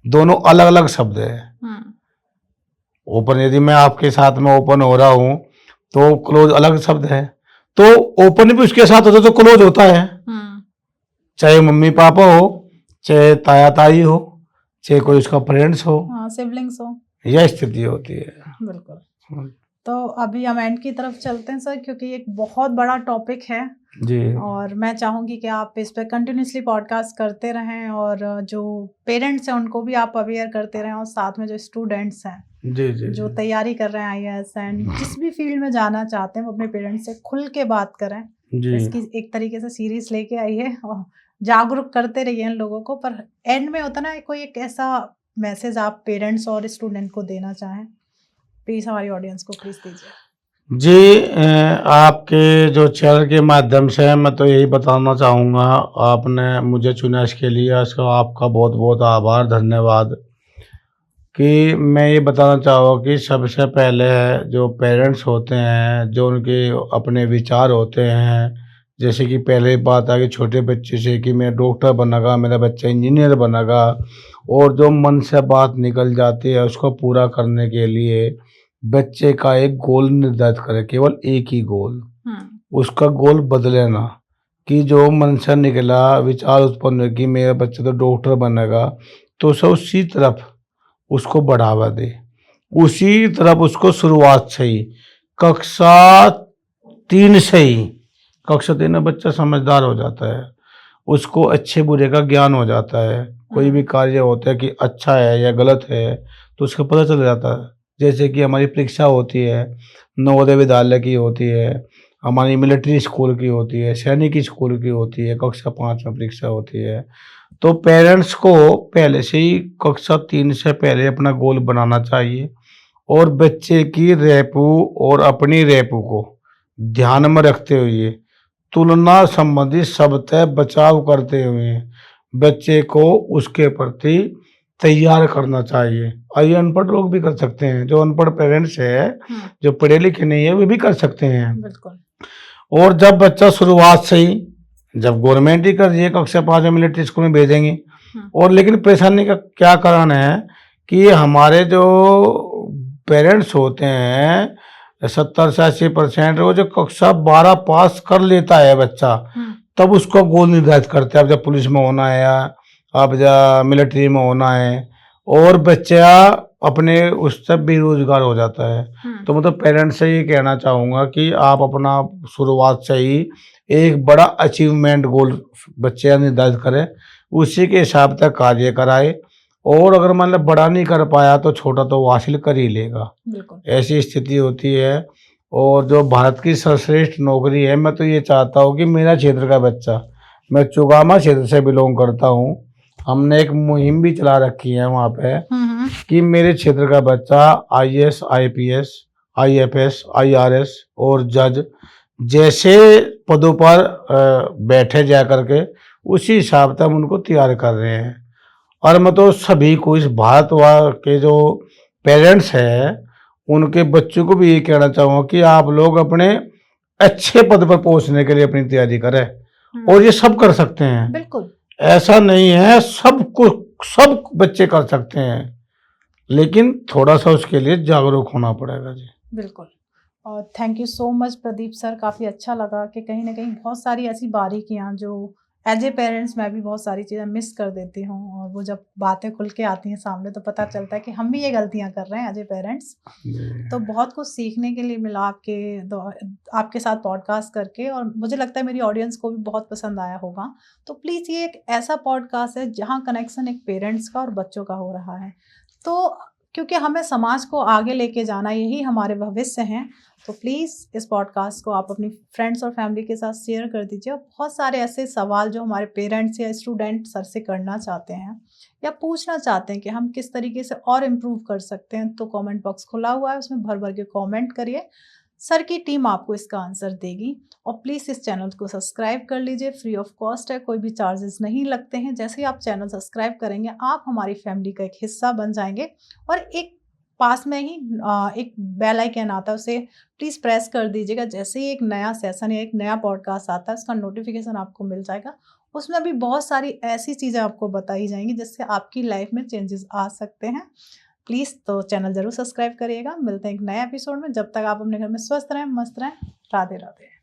दोनों अलग अलग शब्द है। ओपन यदि मैं आपके साथ में ओपन हो रहा हूं तो क्लोज अलग शब्द है। तो ओपन भी उसके साथ होता तो क्लोज होता है, चाहे मम्मी पापा हो, चाहे ताया ताई हो, चाहे कोई उसका फ्रेंड्स हो, सिबलिंग्स हो, यह स्थिति होती है। बिल्कुल। तो अभी हम एंड की तरफ चलते हैं सर, क्योंकि एक बहुत बड़ा टॉपिक है जी, और मैं चाहूंगी कि आप इस पे कंटिन्यूसली पॉडकास्ट करते रहें और जो पेरेंट्स हैं उनको भी आप अवेयर करते रहें, और साथ में जो स्टूडेंट्स हैं जी, जी, जो तैयारी कर रहे हैं आईएएस एंड जिस भी फील्ड में जाना चाहते हैं वो अपने पेरेंट्स से खुल के बात करें। जी। इसकी एक तरीके से सीरीज लेके आई है और जागरूक करते रहिए इन लोगों को। पर एंड में होता ना कोई एक ऐसा मैसेज आप पेरेंट्स और स्टूडेंट को देना चाहें, प्लीज हमारी ऑडियंस को प्लीज दीजिए। जी, आपके जो चैनल के माध्यम से मैं तो यही बताना चाहूँगा, आपने मुझे चुना इसके लिए, इसका आपका बहुत बहुत आभार, धन्यवाद। कि मैं ये बताना चाहूँगा कि सबसे पहले जो पेरेंट्स होते हैं, जो उनके अपने विचार होते हैं, जैसे कि पहले बात आ गई छोटे बच्चे से कि मैं डॉक्टर बनेगा, मेरा बच्चा इंजीनियर बनेगा, और जो मन से बात निकल जाती है उसको पूरा करने के लिए बच्चे का एक गोल निर्धारित करें, केवल एक ही गोल, उसका गोल बदले ना। कि जो मन से निकला विचार उत्पन्न हो कि मेरा बच्चा तो डॉक्टर बनेगा, तो उसे उसी तरफ उसको बढ़ावा दे, उसी तरफ उसको शुरुआत से ही कक्षा 3 से ही, कक्षा 3 में बच्चा समझदार हो जाता है, उसको अच्छे बुरे का ज्ञान हो जाता है, कोई भी कार्य होता है कि अच्छा है या गलत है तो उसको पता चल जाता है। जैसे कि हमारी परीक्षा होती है, नवोदय विद्यालय की होती है, हमारी मिलिट्री स्कूल की होती है, सैनिक स्कूल की होती है, कक्षा 5 में परीक्षा होती है। तो पेरेंट्स को पहले से ही कक्षा 3 से पहले अपना गोल बनाना चाहिए और बच्चे की रेपू और अपनी रेपू को ध्यान में रखते हुए तुलना संबंधी शब्द बचाव करते हुए बच्चे को उसके प्रति तैयार करना चाहिए। और ये अनपढ़ लोग भी कर सकते हैं, जो अनपढ़ पेरेंट्स है, जो पढ़े लिखे नहीं है, वे भी कर सकते हैं। बिल्कुल। और जब बच्चा शुरुआत से ही, जब गवर्नमेंट ही कर रही है कक्षा 5 में मिलिट्री स्कूल में भेजेंगे, और लेकिन परेशानी का क्या कारण है कि हमारे जो पेरेंट्स होते हैं 70 से 80% वो जो कक्षा 12 पास कर लेता है बच्चा, तब उसको गोल निर्धारित करते हैं, अब जब पुलिस में होना है या अब जब मिलिट्री में होना है, और बच्चा अपने उससे बेरोजगार हो जाता है। तो मतलब पेरेंट्स से ये कहना चाहूँगा कि आप अपना शुरुआत से ही एक बड़ा अचीवमेंट गोल बच्चे निर्धारित करें, उसी के हिसाब से कार्य कराए, और अगर मतलब बड़ा नहीं कर पाया तो छोटा तो वो हासिल कर ही लेगा, ऐसी स्थिति होती है। और जो भारत की सर्वश्रेष्ठ नौकरी है, मैं तो ये चाहता हूँ कि मेरा क्षेत्र का बच्चा, मैं चुगामा क्षेत्र से बिलोंग करता हूँ, हमने एक मुहिम भी चला रखी है वहाँ पे कि मेरे क्षेत्र का बच्चा आईएएस, आईपीएस, आईएफएस, आईआरएस और जज जैसे पदों पर बैठे जा करके, उसी हिसाब से हम उनको तैयार कर रहे हैं। और मैं तो सभी को, इस भारत के जो पेरेंट्स हैं उनके बच्चों को भी ये कहना चाहूँगा कि आप लोग अपने अच्छे पद पर पहुँचने के लिए अपनी तैयारी करें, और ये सब कर सकते हैं। बिल्कुल, ऐसा नहीं है, सब बच्चे कर सकते हैं, लेकिन थोड़ा सा उसके लिए जागरूक होना पड़ेगा। जी बिल्कुल। और thank you so much Pradeep sir, काफ़ी अच्छा लगा कि कहीं ना कहीं बहुत सारी ऐसी बारीकियाँ जो एज ए पेरेंट्स मैं भी बहुत सारी चीज़ें मिस कर देती हूँ, और वो जब बातें खुल के आती हैं सामने तो पता चलता है कि हम भी ये गलतियाँ कर रहे हैं एज ए पेरेंट्स। तो बहुत कुछ सीखने के लिए मिला आपके साथ पॉडकास्ट करके, और मुझे लगता है मेरी ऑडियंस को भी बहुत पसंद आया होगा। तो प्लीज़ ये एक ऐसा पॉडकास्ट है जहाँ कनेक्शन एक पेरेंट्स का और बच्चों का हो रहा है। तो क्योंकि हमें समाज को आगे लेके जाना, यही हमारे भविष्य हैं। तो प्लीज़ इस पॉडकास्ट को आप अपनी फ्रेंड्स और फैमिली के साथ शेयर कर दीजिए। और बहुत सारे ऐसे सवाल जो हमारे पेरेंट्स या स्टूडेंट सर से करना चाहते हैं या पूछना चाहते हैं कि हम किस तरीके से और इम्प्रूव कर सकते हैं, तो कमेंट बॉक्स खुला हुआ है, उसमें भर भर के कमेंट करिए। सर की टीम आपको इसका आंसर देगी। और प्लीज़ इस चैनल को सब्सक्राइब कर लीजिए, फ्री ऑफ कॉस्ट है, कोई भी चार्जेस नहीं लगते हैं। जैसे ही आप चैनल सब्सक्राइब करेंगे, आप हमारी फैमिली का एक हिस्सा बन जाएंगे। और एक पास में ही एक बेल आइकन आता है, उसे प्लीज़ प्रेस कर दीजिएगा। जैसे ही एक नया सेशन या एक नया पॉडकास्ट आता है, उसका नोटिफिकेशन आपको मिल जाएगा। उसमें भी बहुत सारी ऐसी चीज़ें आपको बताई जाएंगी जिससे आपकी लाइफ में चेंजेस आ सकते हैं। प्लीज़ तो चैनल ज़रूर सब्सक्राइब करिएगा। मिलते हैं एक नए एपिसोड में। जब तक आप अपने घर में स्वस्थ रहें, मस्त रहें। राधे राधे।